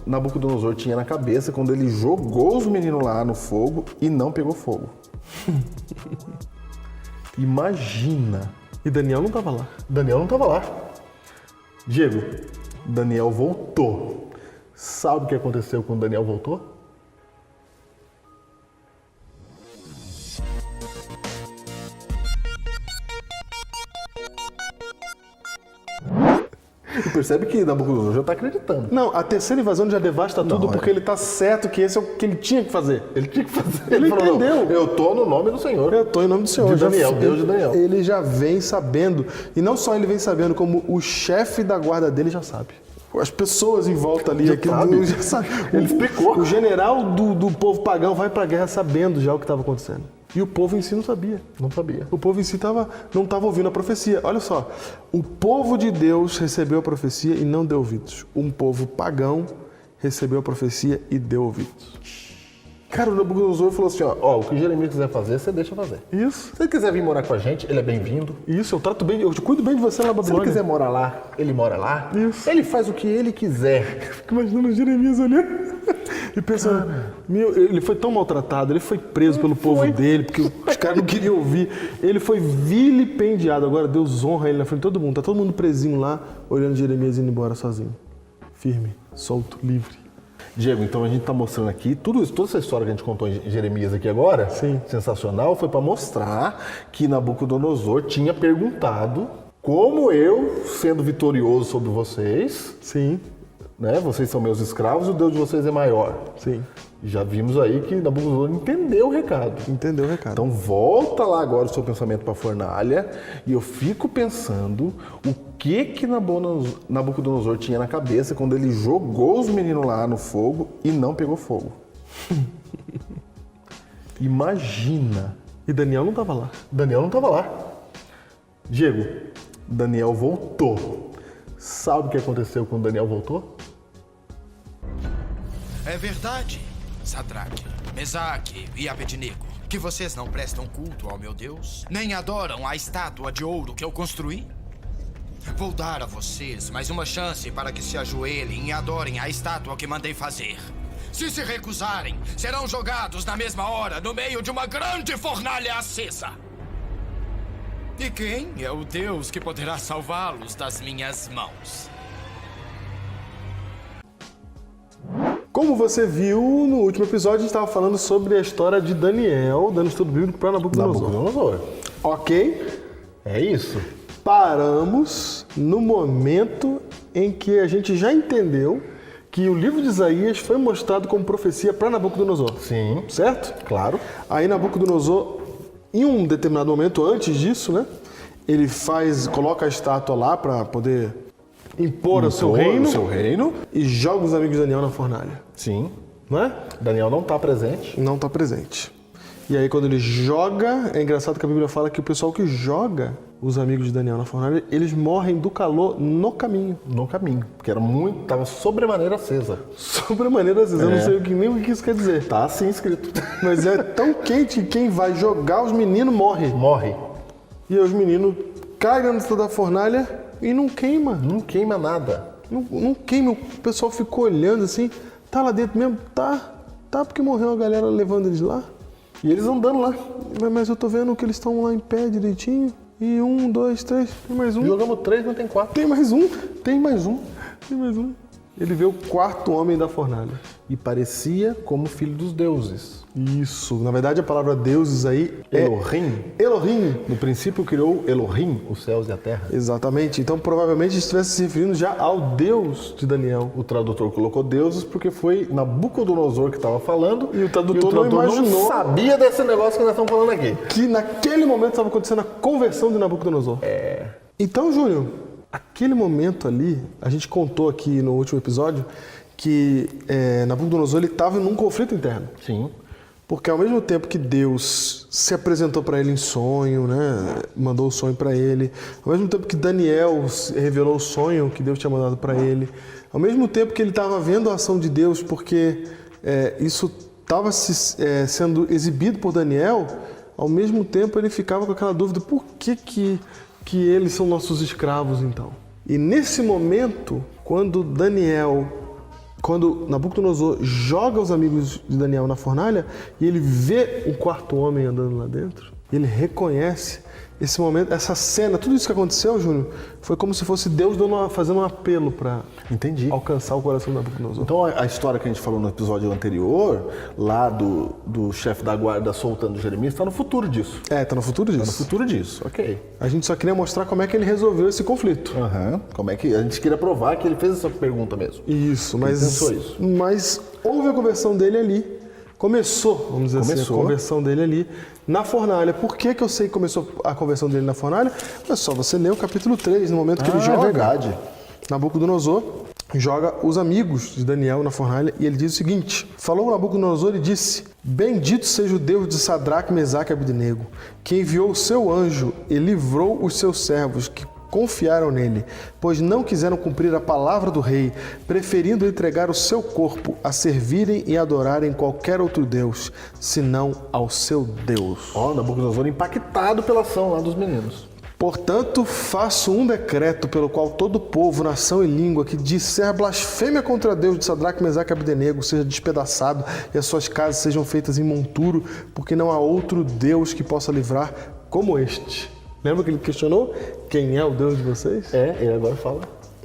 Nabucodonosor tinha na cabeça quando ele jogou os meninos lá no fogo e não pegou fogo. Imagina. E Daniel não tava lá. Daniel não estava lá. Diego, Daniel voltou. Sabe o que aconteceu quando Daniel voltou? E percebe que Nabucodonosor já está acreditando. Não, a terceira invasão já devasta tudo porque ele tá certo que esse é o que ele tinha que fazer. Ele tinha que fazer. Ele falou, entendeu. "Não, eu tô no nome do Senhor. Eu tô em nome do Senhor. De Daniel, Deus de Daniel. Ele já vem sabendo. E não só ele vem sabendo, como o chefe da guarda dele já sabe. As pessoas em volta ali, Já aqui sabe. já sabe. Ele explicou. O general do povo pagão vai pra guerra sabendo já o que estava acontecendo. E o povo em si não sabia. Não sabia. O povo em si não estava ouvindo a profecia. Olha só, o povo de Deus recebeu a profecia e não deu ouvidos. Um povo pagão recebeu a profecia e deu ouvidos. Cara, o Nabucodonosor falou assim, ó, o que Jeremias quiser fazer, você deixa fazer. Isso, Se ele quiser vir morar com a gente, ele é bem-vindo. isso, eu trato bem, eu cuido bem de você lá na Se ele Babilônia. quiser morar lá, ele mora lá. Isso. Ele faz o que ele quiser. Fico imaginando Jeremias olhando e pensando, meu, ele foi tão maltratado, ele foi preso pelo povo dele, porque os caras não queriam ouvir. Ele foi vilipendiado. Agora Deus honra ele na frente de todo mundo. Tá todo mundo presinho lá, olhando Jeremias indo embora sozinho. Firme, solto, livre. Diego, então a gente tá mostrando aqui, toda essa história que a gente contou em Jeremias aqui agora, Sim. sensacional, foi para mostrar que Nabucodonosor tinha perguntado como eu, sendo vitorioso sobre vocês, Sim, né, vocês são meus escravos, o Deus de vocês é maior. sim. Já vimos aí que Nabucodonosor entendeu o recado. Entendeu o recado? Então volta lá agora o seu pensamento para a fornalha e eu fico pensando o que Nabucodonosor tinha na cabeça quando ele jogou os meninos lá no fogo e não pegou fogo. Imagina. E Daniel não tava lá. Daniel não estava lá. Diego, Daniel voltou. Sabe o que aconteceu quando Daniel voltou? É verdade, Sadraque, Mesaque e Abednego, que vocês não prestam culto ao meu Deus, nem adoram a estátua de ouro que eu construí? Vou dar a vocês mais uma chance para que se ajoelhem e adorem a estátua que mandei fazer. Se recusarem, serão jogados na mesma hora no meio de uma grande fornalha acesa. E quem é o Deus que poderá salvá-los das minhas mãos? Como você viu, no último episódio a gente estava falando sobre a história de Daniel, dando estudo bíblico para Nabucodonosor. Nabucodonosor. Ok? É isso. Paramos no momento em que a gente já entendeu que o livro de Isaías foi mostrado como profecia para Nabucodonosor. Sim. Certo? Claro. Aí Nabucodonosor, em um determinado momento antes disso, né? Ele coloca a estátua lá para poder impor o seu reino e joga os amigos de Daniel na fornalha. Sim. Não é? Daniel não está presente. Não está presente. E aí quando ele joga, é engraçado que a Bíblia fala que o pessoal que joga os amigos de Daniel na fornalha, eles morrem do calor no caminho. No caminho, porque tava sobremaneira acesa. Sobremaneira acesa, eu não sei nem o que isso quer dizer. Tá assim escrito. Mas é tão quente que quem vai jogar os meninos morre. Morre. E aí os meninos caem dentro da fornalha e não queima. Não queima nada. Não queima. O pessoal ficou olhando assim, tá lá dentro mesmo? Tá porque morreu a galera levando eles lá. E eles andando lá. Mas eu tô vendo que eles estão lá em pé direitinho. E 1, 2, 3, tem mais um. Jogamos 3, não tem 4. Tem mais um. Tem mais um. Tem mais um. Ele vê o quarto homem da fornalha. E parecia como filho dos deuses. Isso. Na verdade, a palavra deuses aí é Elohim. Elohim. No princípio criou Elohim, os céus e a terra. Exatamente. Então, provavelmente, estivesse se referindo já ao Deus de Daniel. O tradutor colocou deuses porque foi Nabucodonosor que estava falando. E o tradutor não imaginou. Não sabia desse negócio que nós estamos falando aqui. Que naquele momento estava acontecendo a conversão de Nabucodonosor. Então, Júnior, aquele momento ali, a gente contou aqui no último episódio que Nabucodonosor estava num conflito interno. Sim. Porque ao mesmo tempo que Deus se apresentou para ele em sonho, né, mandou o sonho para ele, ao mesmo tempo que Daniel revelou o sonho que Deus tinha mandado para ele, ao mesmo tempo que ele estava vendo a ação de Deus, porque isso estava sendo exibido por Daniel, ao mesmo tempo ele ficava com aquela dúvida: por que eles são nossos escravos então? E nesse momento, quando Nabucodonosor joga os amigos de Daniel na fornalha e ele vê o quarto homem andando lá dentro, ele reconhece esse momento, essa cena, tudo isso que aconteceu, Júnior, foi como se fosse Deus fazendo um apelo para alcançar o coração de Nabucodonosor. Então a história que a gente falou no episódio anterior, lá do chefe da guarda soltando Jeremias, está no futuro disso. Tá no futuro disso. Está no futuro disso, ok. A gente só queria mostrar como é que ele resolveu esse conflito. Como é que a gente queria provar que ele fez essa pergunta mesmo. Isso, Ele pensou isso. Mas houve a conversão dele ali. Começou, vamos dizer assim, a conversão dele ali na fornalha. Por que eu sei que começou a conversão dele na fornalha? É só você ler o capítulo 3, no momento que ele joga. É verdade. Nabucodonosor joga os amigos de Daniel na fornalha e ele diz o seguinte: falou Nabucodonosor e disse: bendito seja o Deus de Sadraque, Mesaque e Abednego, que enviou o seu anjo e livrou os seus servos que confiaram nele, pois não quiseram cumprir a palavra do rei, preferindo entregar o seu corpo a servirem e adorarem qualquer outro Deus, senão ao seu Deus. Nabucodonosor impactado pela ação lá dos meninos. Portanto, faço um decreto pelo qual todo povo, nação e língua que disser blasfêmia contra Deus de Sadraque, Mesaque e Abednego seja despedaçado e as suas casas sejam feitas em monturo, porque não há outro Deus que possa livrar como este. Lembra que ele questionou? Quem é o Deus de vocês? Ele agora fala.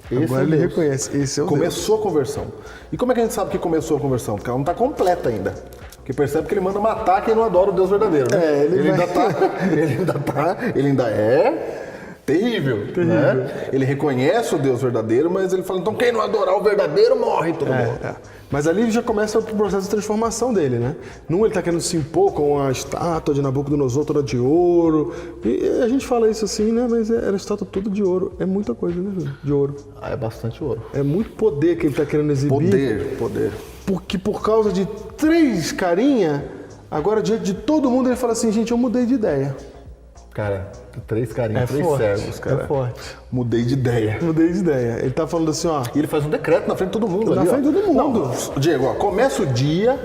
Agora ele reconhece. Esse é o Começou Deus. a conversão. E como é que a gente sabe que começou a conversão? Porque ela não está completa ainda. Porque percebe que ele manda matar quem não adora o Deus verdadeiro, né? Ele ainda é terrível. Né? Ele reconhece o Deus verdadeiro, mas ele fala: então quem não adorar o verdadeiro morre todo mundo. Mas ali já começa o processo de transformação dele, né? Num ele está querendo se impor com a estátua de Nabucodonosor toda de ouro. E a gente fala isso assim, né? Mas era a estátua toda de ouro. É muita coisa, né, Júlio? De ouro. É bastante ouro. É muito poder que ele está querendo exibir. Poder. Porque por causa de 3 carinha, agora diante de todo mundo ele fala assim: gente, eu mudei de ideia. Cara, 3 carinhas, 3 forte, servos, cara. É forte. Mudei de ideia. Mudei de ideia. Ele tá falando assim, ó. E ele faz um decreto na frente de todo mundo. Na frente de todo mundo. Não, Diego, começa o dia,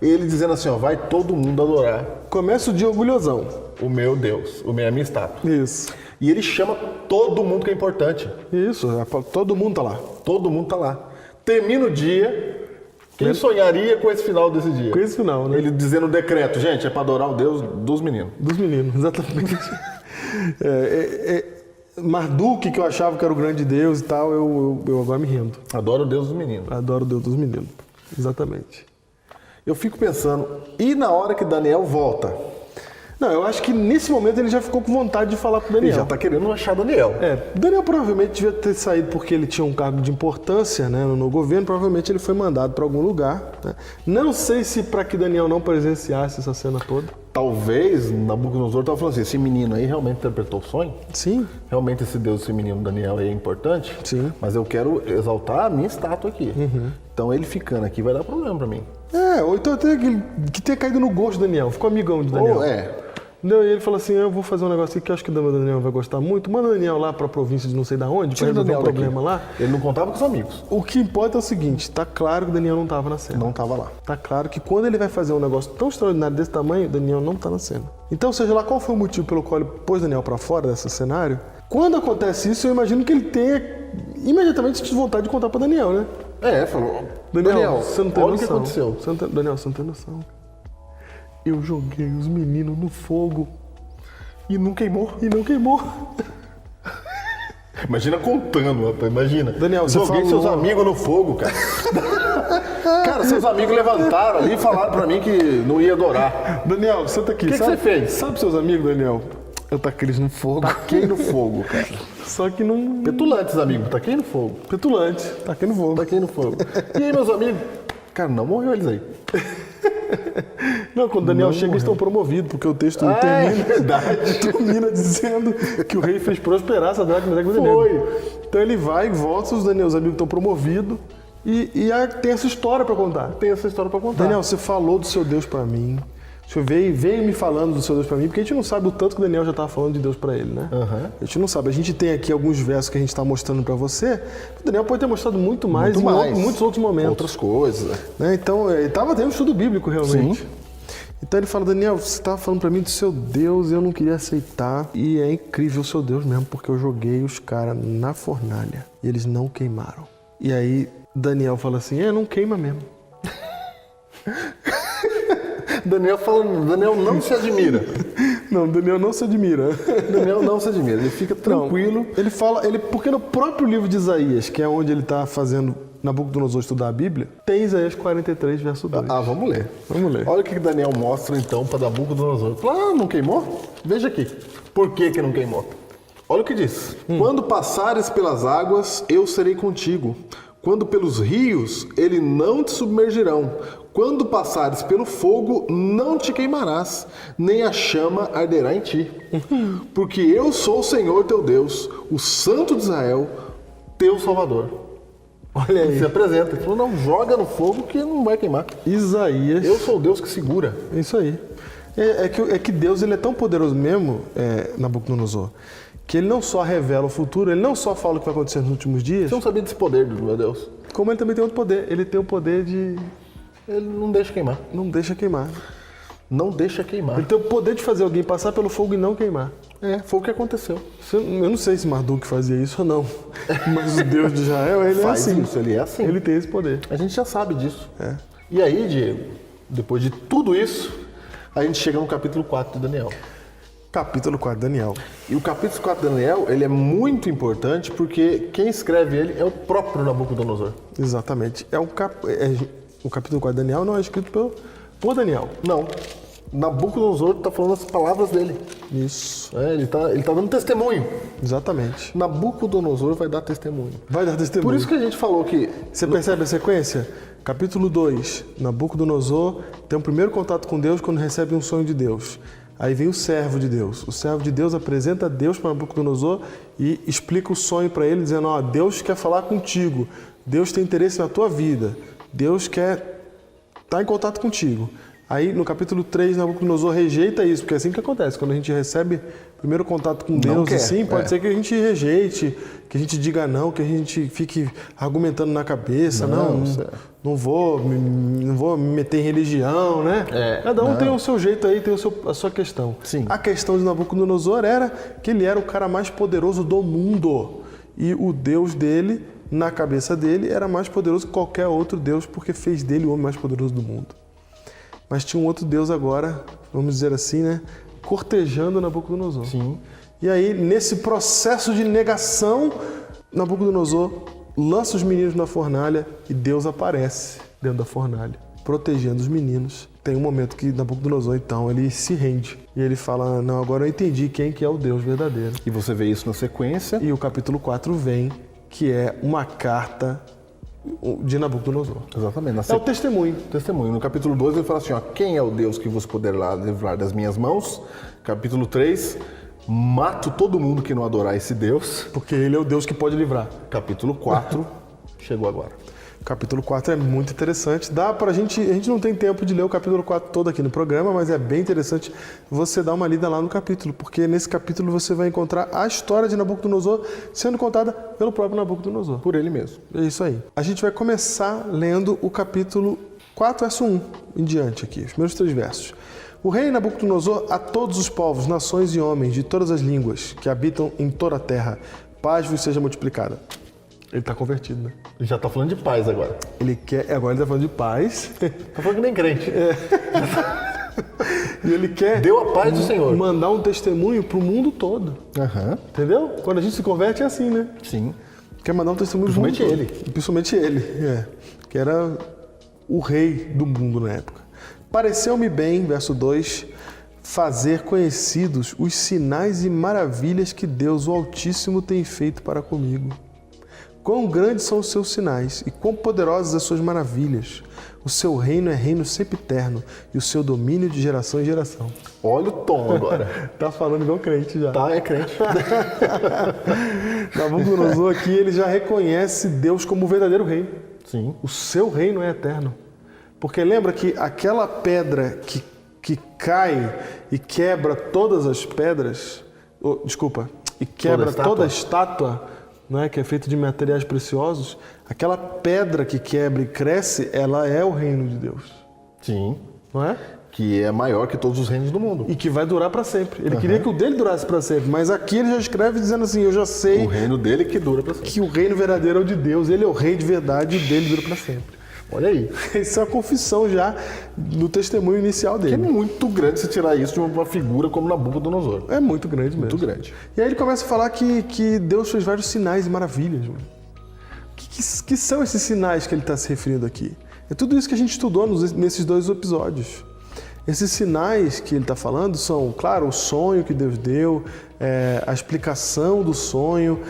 ele dizendo assim, vai todo mundo adorar. Começa o dia orgulhosão. O meu Deus, a minha estátua. Isso. E ele chama todo mundo que é importante. Isso, todo mundo tá lá. Todo mundo tá lá. Termina o dia. Quem sonharia com esse final desse dia? Com esse final, né? Ele dizendo o decreto, gente, é para adorar o Deus dos meninos. Dos meninos, exatamente. Marduk, que eu achava que era o grande Deus e tal, eu agora me rendo. Adoro o Deus dos meninos. Adoro o Deus dos meninos, exatamente. Eu fico pensando, e na hora que Daniel volta? Não, eu acho que nesse momento ele já ficou com vontade de falar com Daniel. Ele já tá querendo achar Daniel. Daniel provavelmente devia ter saído porque ele tinha um cargo de importância, né, no governo. Provavelmente ele foi mandado para algum lugar. Né? Não sei se para que Daniel não presenciasse essa cena toda. Talvez Nabucodonosor estava falando assim, esse menino aí realmente interpretou o sonho? Sim. Realmente esse Deus, esse menino Daniel aí é importante? Sim. Mas eu quero exaltar a minha estátua aqui. Então ele ficando aqui vai dar problema para mim. Ou então até que tenha caído no gosto do Daniel, ficou amigão de Daniel. Entendeu? E ele falou assim, eu vou fazer um negócio aqui que eu acho que o Daniel vai gostar muito. Manda o Daniel lá pra província de não sei da onde, pra resolver um problema lá. Ele não contava com os amigos. O que importa é o seguinte, tá claro que o Daniel não tava na cena. Não tava lá. Tá claro que quando ele vai fazer um negócio tão extraordinário desse tamanho, o Daniel não tá na cena. Então, seja lá qual foi o motivo pelo qual ele pôs Daniel pra fora desse cenário, quando acontece isso, eu imagino que ele tenha imediatamente tido vontade de contar pra Daniel, né? Falou, Daniel, você não tem olha noção. o que aconteceu. Daniel, você não tem noção. Eu joguei os meninos no fogo. E não queimou. Imagina contando, rapaz, imagina. Daniel, você joguei falou... seus amigos no fogo, cara. Cara, seus amigos levantaram ali e falaram pra mim que não ia adorar. Daniel, senta aqui. O que você fez? Sabe seus amigos, Daniel? Eu taquei eles no fogo. Taquei no fogo, cara. Só que não... Petulantes, amigos. Taquei no fogo. Petulante. Taquei no fogo. Taquei no fogo. E aí, meus amigos? Cara, não morreu eles aí. Não, quando o Daniel chega, eles estão promovidos, porque o texto termina dizendo que o rei fez prosperar Sadraque, Mesaque e Abednego. Então ele vai e volta, os amigos estão promovidos, e tem essa história para contar. Daniel, você falou do seu Deus para mim. O senhor veio me falando do seu Deus para mim, porque a gente não sabe o tanto que o Daniel já estava falando de Deus para ele, né? A gente não sabe. A gente tem aqui alguns versos que a gente está mostrando para você. O Daniel pode ter mostrado muito mais em muitos outros momentos. Outras coisas. Né? Então, ele estava tendo um estudo bíblico, realmente. Sim. Então ele fala, Daniel, você estava falando para mim do seu Deus e eu não queria aceitar. E é incrível o seu Deus mesmo, porque eu joguei os caras na fornalha e eles não queimaram. E aí Daniel fala assim, não queima mesmo. Daniel não se admira. Não, Daniel não se admira. Daniel não se admira, ele fica tranquilo. Não, porque no próprio livro de Isaías, que é onde ele está fazendo Nabucodonosor estudar a Bíblia, tem Isaías 43, verso 2. Vamos ler. Olha o que Daniel mostra então para Nabucodonosor. Fala, não queimou? Veja aqui. Por que não queimou? Olha o que diz. Quando passares pelas águas, eu serei contigo. Quando pelos rios, eles não te submergirão. Quando passares pelo fogo, não te queimarás, nem a chama arderá em ti. Porque eu sou o Senhor teu Deus, o Santo de Israel, teu Salvador. Olha aí. Ele se apresenta. Ele falou, não, joga no fogo que não vai queimar. Isaías. Eu sou o Deus que segura. É isso aí. É que Deus ele é tão poderoso mesmo, Nabucodonosor, que ele não só revela o futuro, ele não só fala o que vai acontecer nos últimos dias. Você não sabia desse poder do meu Deus? Como ele também tem outro poder. Ele tem o poder de... Ele não deixa queimar. Não deixa queimar. Não deixa queimar. Ele tem o poder de fazer alguém passar pelo fogo e não queimar. Foi o que aconteceu. Eu não sei se Marduk fazia isso ou não, mas o Deus de Israel, ele Faz é assim. Isso, ele é assim. Ele tem esse poder. A gente já sabe disso. E aí, Diego, depois de tudo isso, a gente chega no capítulo 4 de Daniel. Capítulo 4 de Daniel. E o capítulo 4 de Daniel, ele é muito importante porque quem escreve ele é o próprio Nabucodonosor. Exatamente. O capítulo 4 de Daniel não é escrito por Daniel. Não. Nabucodonosor está falando as palavras dele. Isso. Ele tá dando testemunho. Exatamente. Nabucodonosor vai dar testemunho. Vai dar testemunho. Por isso que a gente falou que... Você percebe a sequência? Capítulo 2. Nabucodonosor tem um primeiro contato com Deus quando recebe um sonho de Deus. Aí vem o servo de Deus. O servo de Deus apresenta Deus para Nabucodonosor e explica o sonho para ele, dizendo, Deus quer falar contigo. Deus tem interesse na tua vida. Deus quer estar em contato contigo. Aí, no capítulo 3, Nabucodonosor rejeita isso, porque é assim que acontece. Quando a gente recebe o primeiro contato com Deus, assim, pode ser que a gente rejeite, que a gente diga não, que a gente fique argumentando na cabeça. Não vou me meter em religião, né? Cada um tem o seu jeito aí, tem a sua questão. Sim. A questão de Nabucodonosor era que ele era o cara mais poderoso do mundo. E o Deus dele, na cabeça dele, era mais poderoso que qualquer outro Deus, porque fez dele o homem mais poderoso do mundo. Mas tinha um outro Deus agora, vamos dizer assim, né? Cortejando Nabucodonosor. Sim. E aí, nesse processo de negação, Nabucodonosor lança os meninos na fornalha e Deus aparece dentro da fornalha, protegendo os meninos. Tem um momento que Nabucodonosor, então, ele se rende. E ele fala, não, agora eu entendi quem que é o Deus verdadeiro. E você vê isso na sequência. E o capítulo 4 vem, que é uma carta de Nabucodonosor. Exatamente. É o testemunho. Testemunho. No capítulo 2 ele fala assim, quem é o Deus que vos poderá livrar das minhas mãos? Capítulo 3, mato todo mundo que não adorar esse Deus. Porque ele é o Deus que pode livrar. Capítulo 4, chegou agora. O capítulo 4 é muito interessante. Dá pra gente... A gente não tem tempo de ler o capítulo 4 todo aqui no programa, mas é bem interessante você dar uma lida lá no capítulo, porque nesse capítulo você vai encontrar a história de Nabucodonosor sendo contada pelo próprio Nabucodonosor. Por ele mesmo. É isso aí. A gente vai começar lendo o capítulo 4, verso 1 em diante aqui, os primeiros 3 versos. O rei Nabucodonosor a todos os povos, nações e homens de todas as línguas que habitam em toda a terra, paz vos seja multiplicada. Ele está convertido, né? Já tá falando de paz agora. Ele quer... Agora ele está falando de paz. Tá falando que nem crente. E ele quer... Deu a paz do Senhor. Mandar um testemunho para o mundo todo. Aham. Entendeu? Quando a gente se converte é assim, né? Sim. Quer mandar um testemunho pro mundo Principalmente todo. Principalmente ele. Que era o rei do mundo na época. Pareceu-me bem, verso 2, fazer conhecidos os sinais e maravilhas que Deus, o Altíssimo, tem feito para comigo. Quão grandes são os seus sinais e quão poderosas as suas maravilhas. O seu reino é reino sempiterno e o seu domínio de geração em geração. Olha o tom agora. Tá falando igual crente já. Tá, é crente. Nabucodonosor aqui, ele já reconhece Deus como o verdadeiro rei. Sim. O seu reino é eterno. Porque lembra que aquela pedra que cai e quebra todas as pedras, e quebra toda a estátua, não é, que é feita de materiais preciosos, aquela pedra que quebra e cresce, ela é o reino de Deus. Sim. Não é? Que é maior que todos os reinos do mundo. E que vai durar para sempre. Ele queria que o dele durasse para sempre, mas aqui ele já escreve dizendo assim, eu já sei O reino dele que dura pra sempre. que o reino verdadeiro é o de Deus, ele é o rei de verdade e o dele dura para sempre. Olha aí. Isso é uma confissão já no testemunho inicial Que é dele. muito grande você tirar isso de uma figura como Nabucodonosor. É muito grande mesmo. Muito grande. E aí ele começa a falar que Deus fez vários sinais e maravilhas. Mano. Que são esses sinais que ele está se referindo aqui? É tudo isso que a gente estudou nesses 2 episódios. Esses sinais que ele está falando são, claro, o sonho que Deus deu, a explicação do sonho,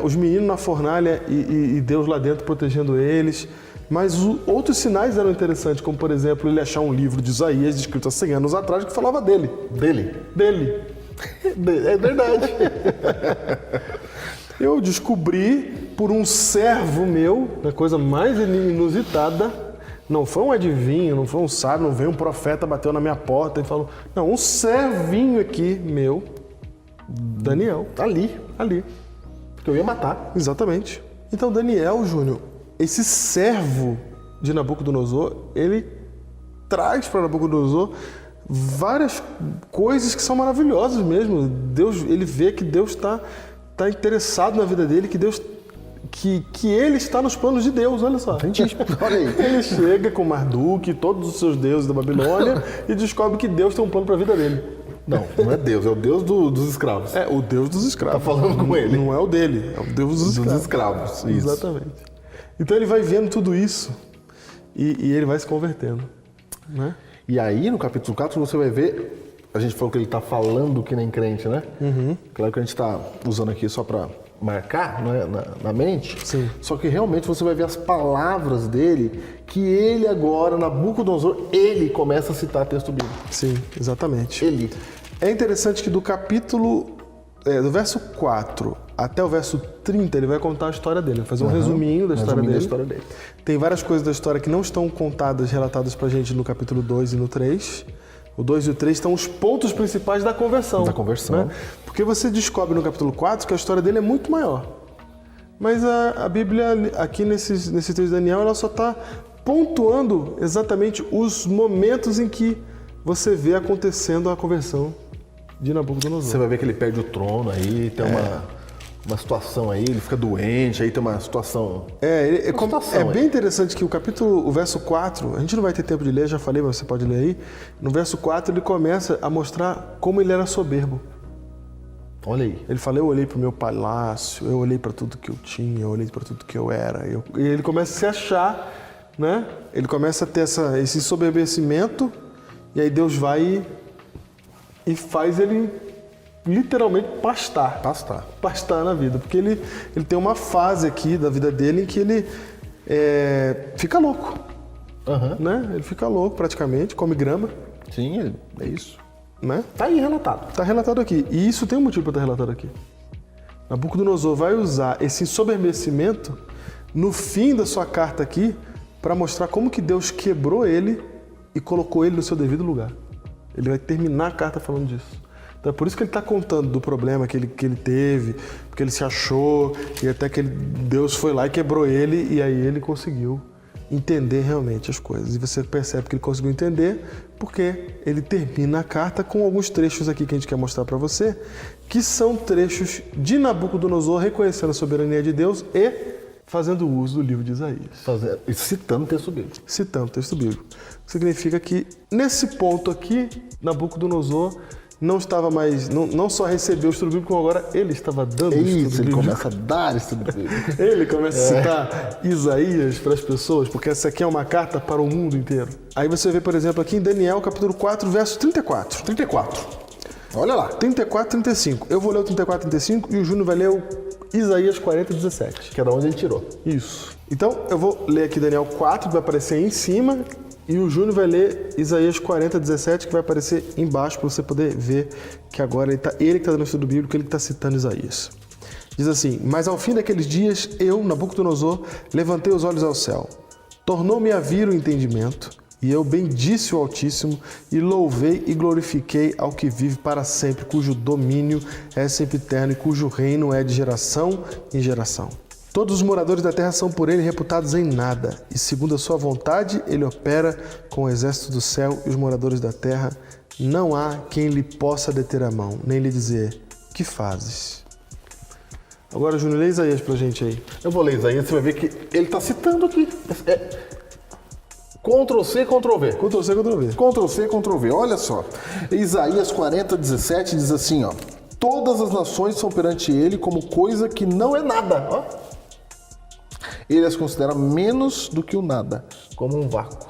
os meninos na fornalha e Deus lá dentro protegendo eles. Mas outros sinais eram interessantes, como, por exemplo, ele achar um livro de Isaías, escrito há 100 anos atrás, que falava dele. Dele. É verdade. Eu descobri por um servo meu, a coisa mais inusitada, não foi um adivinho, não foi um sábio, não veio um profeta, bateu na minha porta e falou... Não, um servinho aqui meu, Daniel, ali. Porque eu ia matar. Exatamente. Então, Daniel, Júnior, esse servo de Nabucodonosor, ele traz para Nabucodonosor várias coisas que são maravilhosas mesmo. Deus, ele vê que Deus está interessado na vida dele, que Deus, que ele está nos planos de Deus, olha só. Olha aí. Ele chega com Marduk e todos os seus deuses da Babilônia e descobre que Deus tem um plano para a vida dele. Não é Deus, é o Deus dos escravos. É o Deus dos escravos. Tá falando com ele. Não é o dele, é o Deus dos escravos. Dos escravos, isso. Exatamente. Então ele vai vendo tudo isso e ele vai se convertendo, né? E aí, no capítulo 4, você vai ver... A gente falou que ele tá falando que nem crente, né? Claro que a gente tá usando aqui só para marcar, né, na mente. Sim. Só que realmente você vai ver as palavras dele, que ele agora, Nabucodonosor, ele começa a citar texto bíblico. Sim, exatamente. Ele. É interessante que do verso 4 até o verso 30, ele vai contar a história dele, vai fazer um resuminho da história dele. Tem várias coisas da história que não estão contadas, relatadas pra gente no capítulo 2 e no 3. O 2 e o 3 estão os pontos principais da conversão. Da conversão. Né? Porque você descobre no capítulo 4 que a história dele é muito maior. Mas a Bíblia, aqui nesse texto de Daniel, ela só está pontuando exatamente os momentos em que você vê acontecendo a conversão de Nabucodonosor. Você vai ver que ele perde o trono aí, tem uma situação aí, ele fica doente, aí tem uma situação... É situação bem interessante que o verso 4, a gente não vai ter tempo de ler, já falei, mas você pode ler aí. No verso 4 ele começa a mostrar como ele era soberbo. Olha aí. Ele fala, eu olhei para o meu palácio, eu olhei para tudo que eu tinha, eu olhei para tudo que eu era. E ele começa a se achar, né? Ele começa a ter esse soberbecimento, e aí Deus vai e faz ele literalmente pastar na vida. Porque ele tem uma fase aqui da vida dele em que ele fica louco. Né? Ele fica louco praticamente, come grama. Sim, é isso. Né? Tá aí relatado. Está relatado aqui. E isso tem um motivo para estar relatado aqui. Nabucodonosor vai usar esse ensoberbecimento no fim da sua carta aqui para mostrar como que Deus quebrou ele e colocou ele no seu devido lugar. Ele vai terminar a carta falando disso. Então é por isso que ele está contando do problema que ele teve, porque ele se achou, e até que Deus foi lá e quebrou ele, e aí ele conseguiu entender realmente as coisas. E você percebe que ele conseguiu entender porque ele termina a carta com alguns trechos aqui que a gente quer mostrar para você, que são trechos de Nabucodonosor reconhecendo a soberania de Deus e fazendo uso do livro de Isaías. Citando o texto bíblico. Citando o texto bíblico. Significa que, nesse ponto aqui, Nabucodonosor não estava mais, não só recebeu o estudo bíblico, como agora ele estava dando o estudo bíblico. Ele começa a dar estudo bíblico. Ele começa a citar Isaías para as pessoas, porque essa aqui é uma carta para o mundo inteiro. Aí você vê, por exemplo, aqui em Daniel, capítulo 4, verso 34. 34. Olha lá. 34, 35. Eu vou ler o 34, 35 e o Júnior vai ler o Isaías 40, 17. Que é da onde ele tirou. Isso. Então, eu vou ler aqui Daniel 4, que vai aparecer aí em cima, e o Júnior vai ler Isaías 40, 17, que vai aparecer embaixo, para você poder ver que agora ele que está dando o estudo bíblico, ele que está citando Isaías. Diz assim: mas ao fim daqueles dias, eu, Nabucodonosor, levantei os olhos ao céu. Tornou-me a vir o entendimento, e eu bendisse o Altíssimo, e louvei e glorifiquei ao que vive para sempre, cujo domínio é sempre eterno e cujo reino é de geração em geração. Todos os moradores da terra são por ele reputados em nada, e segundo a sua vontade ele opera com o exército do céu e os moradores da terra. Não há quem lhe possa deter a mão, nem lhe dizer: que fazes? Agora, Júnior, lê Isaías pra gente aí. Eu vou ler Isaías, você vai ver que ele está citando aqui. Ctrl-C, Ctrl-V. Ctrl-C, Ctrl-V. Ctrl-C, Ctrl-V. Olha só. Isaías 40, 17 diz assim, ó. Todas as nações são perante ele como coisa que não é nada. Ó. Ele as considera menos do que o nada, como um vácuo.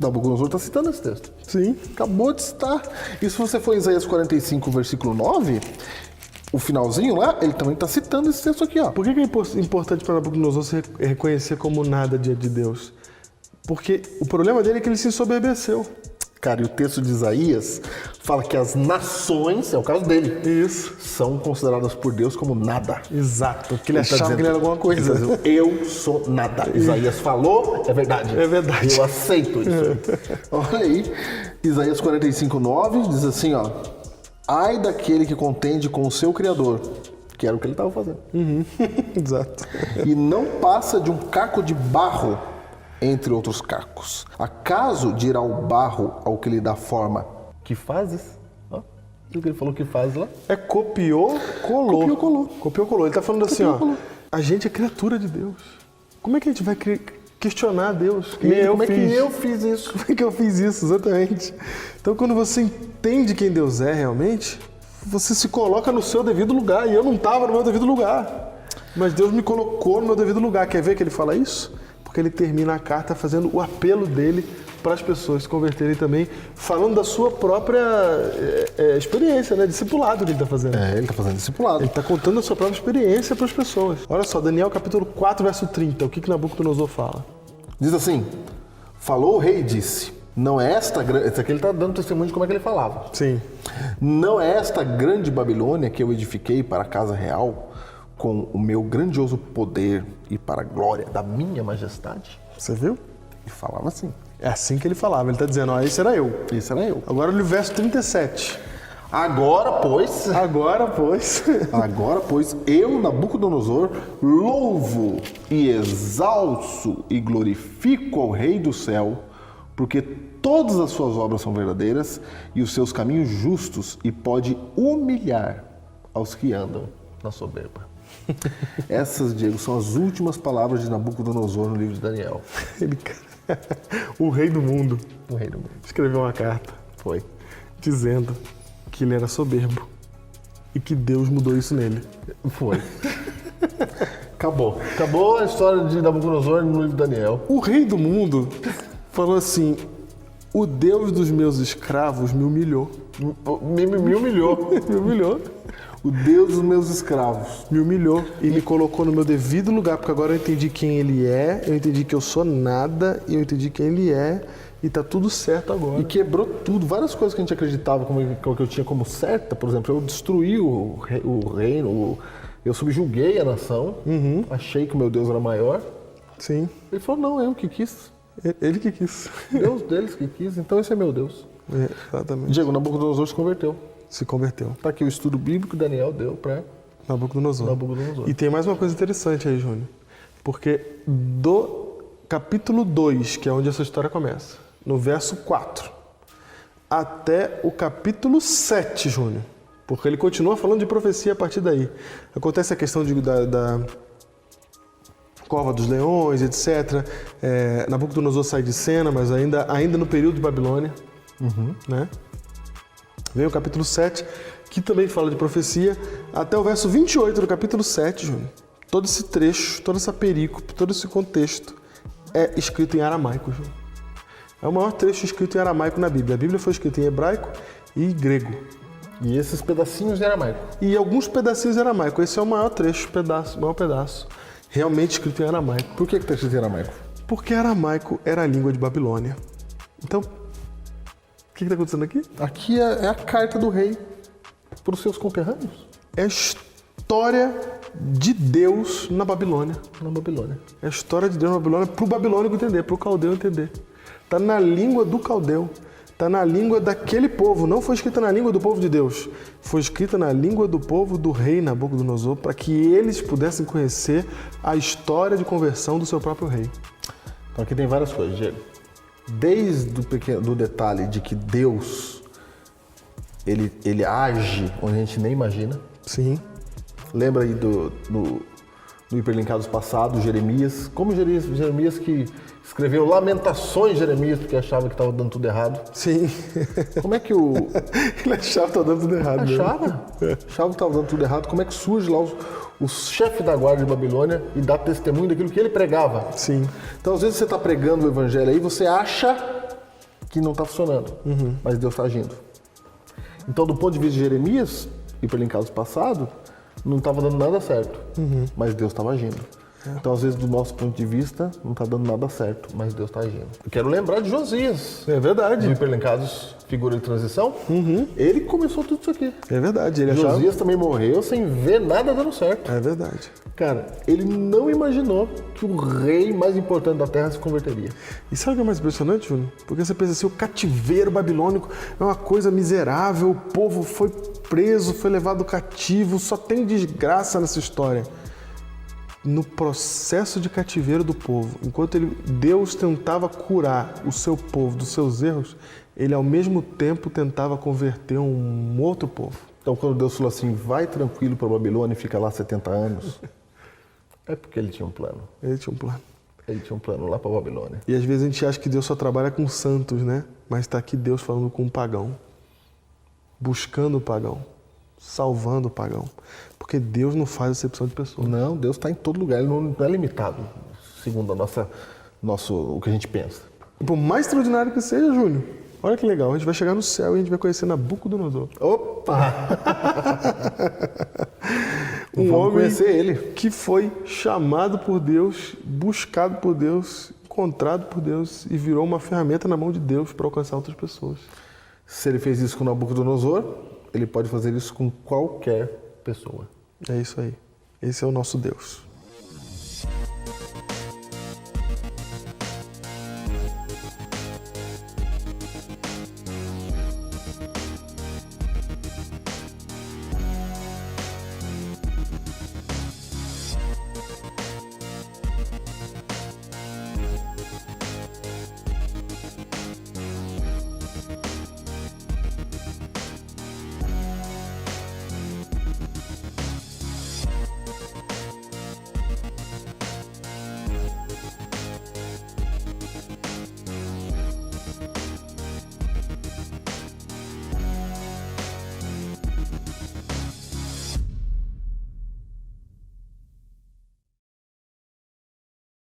Nabucodonosor está citando esse texto. Sim. Acabou de citar. E se você for em Isaías 45, versículo 9, o finalzinho lá, ele também está citando esse texto aqui, ó. Por que é importante para Nabucodonosor se reconhecer como nada diante de Deus? Porque o problema dele é que ele se ensoberbeceu. Cara, e o texto de Isaías fala que as nações, é o caso dele, Isso. são consideradas por Deus como nada. Exato, porque ele Ele tá achava dizendo- que ele era alguma coisa. ele tá dizendo, eu sou nada. Isaías falou, é verdade. É verdade. Eu aceito isso. Olha aí, Isaías 45, 9 diz assim, ó. Ai daquele que contende com o seu Criador, que era o que ele estava fazendo. Exato. E não passa de um caco de barro entre outros cacos. Acaso dirá o barro ao que lhe dá forma, que fazes? Ó, o que ele falou que faz lá? É copiou, colou. Copiou, colou. Copiou, colou. Ele tá falando assim, Copiou, ó. colou. A gente é criatura de Deus. Como é que a gente vai questionar Deus? Como é que eu fiz isso? Como é que eu fiz isso? Exatamente. Então, quando você entende quem Deus é realmente, você se coloca no seu devido lugar. E eu não estava no meu devido lugar. Mas Deus me colocou no meu devido lugar. Quer ver que ele fala isso? Porque ele termina a carta fazendo o apelo dele para as pessoas se converterem também, falando da sua própria experiência, né? Discipulado que ele está fazendo. É, ele está fazendo discipulado. Ele está contando a sua própria experiência para as pessoas. Olha só, Daniel capítulo 4, verso 30. O que Nabucodonosor fala? Diz assim, falou o rei e disse, não é esta grande... Esse aqui ele está dando testemunho de como é que ele falava. Sim. Não é esta grande Babilônia que eu edifiquei para a casa real, com o meu grandioso poder e para a glória da minha majestade? Você viu? E falava assim. É assim que ele falava. Ele está dizendo, ó, esse era eu. Esse era eu. Agora olha o verso 37. Agora, pois, eu, Nabucodonosor, louvo e exalço e glorifico ao Rei do céu, porque todas as suas obras são verdadeiras e os seus caminhos justos, e pode humilhar aos que andam na soberba. Essas, Diego, são as últimas palavras de Nabucodonosor no livro de Daniel. Ele... o rei do mundo O Rei do mundo. escreveu uma carta Foi. dizendo que ele era soberbo e que Deus mudou isso nele. Foi. Acabou. Acabou a história de Nabucodonosor no livro de Daniel. O rei do mundo falou assim, o Deus dos meus escravos me humilhou. Me humilhou. Me humilhou. O Deus dos meus escravos. Me humilhou e me colocou no meu devido lugar, porque agora eu entendi quem ele é, eu entendi que eu sou nada, e eu entendi quem ele é, e tá tudo certo agora. E quebrou tudo. Várias coisas que a gente acreditava como que eu tinha como certa, por exemplo, eu destruí o reino, Eu subjuguei a nação, achei que o meu Deus era maior. Sim. Ele falou, não, eu que quis. Ele que quis. Deus deles que quis, então esse é meu Deus. Exatamente. Diego, Nabucodonosor se converteu. Se converteu. Tá aqui o estudo bíblico que Daniel deu para Nabucodonosor. Nabucodonosor. E tem mais uma coisa interessante aí, Júnior. Porque do capítulo 2, que é onde essa história começa, no verso 4, até o capítulo 7, Júnior, porque ele continua falando de profecia a partir daí. Acontece a questão da Cova dos Leões, etc. Nabucodonosor sai de cena, mas ainda no período de Babilônia. Né? Vem o capítulo 7, que também fala de profecia, até o verso 28 do capítulo 7, Júnior. Todo esse trecho, toda essa perícope, todo esse contexto é escrito em aramaico, Júnior. É o maior trecho escrito em aramaico na Bíblia. A Bíblia foi escrita em hebraico e grego. E esses pedacinhos de aramaico. E alguns pedacinhos em aramaico. Esse é o maior trecho, maior pedaço, realmente escrito em aramaico. Por que está escrito em aramaico? Porque aramaico era a língua de Babilônia. Então, o que está acontecendo aqui? Aqui é a carta do rei para os seus conterrâneos. É a história de Deus na Babilônia. Na Babilônia. É a história de Deus na Babilônia para o babilônico entender, para o caldeu entender. Está na língua do caldeu. Está na língua daquele povo. Não foi escrita na língua do povo de Deus. Foi escrita na língua do povo do rei Nabucodonosor para que eles pudessem conhecer a história de conversão do seu próprio rei. Então aqui tem várias coisas, Diego. Desde do detalhe de que Deus ele age onde a gente nem imagina. Sim. Lembra aí no Hiperlinkados passado, Jeremias. Como Jeremias que escreveu Lamentações, Jeremias, porque achava que estava dando tudo errado. Sim. Como é que o... Ele achava que estava dando tudo errado. Achava que estava dando tudo errado. Como é que surge lá o chefe da guarda de Babilônia e dá testemunho daquilo que ele pregava? Sim. Então, às vezes você está pregando o evangelho aí, você acha que não está funcionando, mas Deus está agindo. Então, do ponto de vista de Jeremias, Hiperlinkados passado, não estava dando nada certo, mas Deus estava agindo. Então, às vezes, do nosso ponto de vista, não está dando nada certo, mas Deus está agindo. Eu quero lembrar de Josias. É verdade. Do Hiperlinkados, figura de transição. Ele começou tudo isso aqui. É verdade. Ele achava... Josias também morreu sem ver nada dando certo. É verdade. Cara, ele não imaginou que o rei mais importante da terra se converteria. E sabe o que é mais impressionante, Júnior? Porque você pensa assim, o cativeiro babilônico é uma coisa miserável, o povo foi preso, foi levado cativo, só tem desgraça nessa história. No processo de cativeiro do povo, enquanto Deus tentava curar o seu povo dos seus erros, ele ao mesmo tempo tentava converter um outro povo. Então, quando Deus falou assim, vai tranquilo para Babilônia e fica lá 70 anos, é porque ele tinha um plano. Ele tinha um plano. Ele tinha um plano lá para Babilônia. E às vezes a gente acha que Deus só trabalha com santos, né? Mas está aqui Deus falando com um pagão, buscando o pagão, salvando o pagão. Porque Deus não faz acepção de pessoas. Não, Deus está em todo lugar, ele não é limitado, segundo o que a gente pensa. E por mais extraordinário que seja, Júnior, olha que legal, a gente vai chegar no céu e a gente vai conhecer Nabucodonosor. Opa! Um Vamos homem conhecer ele. que foi chamado por Deus, buscado por Deus, encontrado por Deus e virou uma ferramenta na mão de Deus para alcançar outras pessoas. Se ele fez isso com Nabucodonosor, ele pode fazer isso com qualquer pessoa. É isso aí. Esse é o nosso Deus.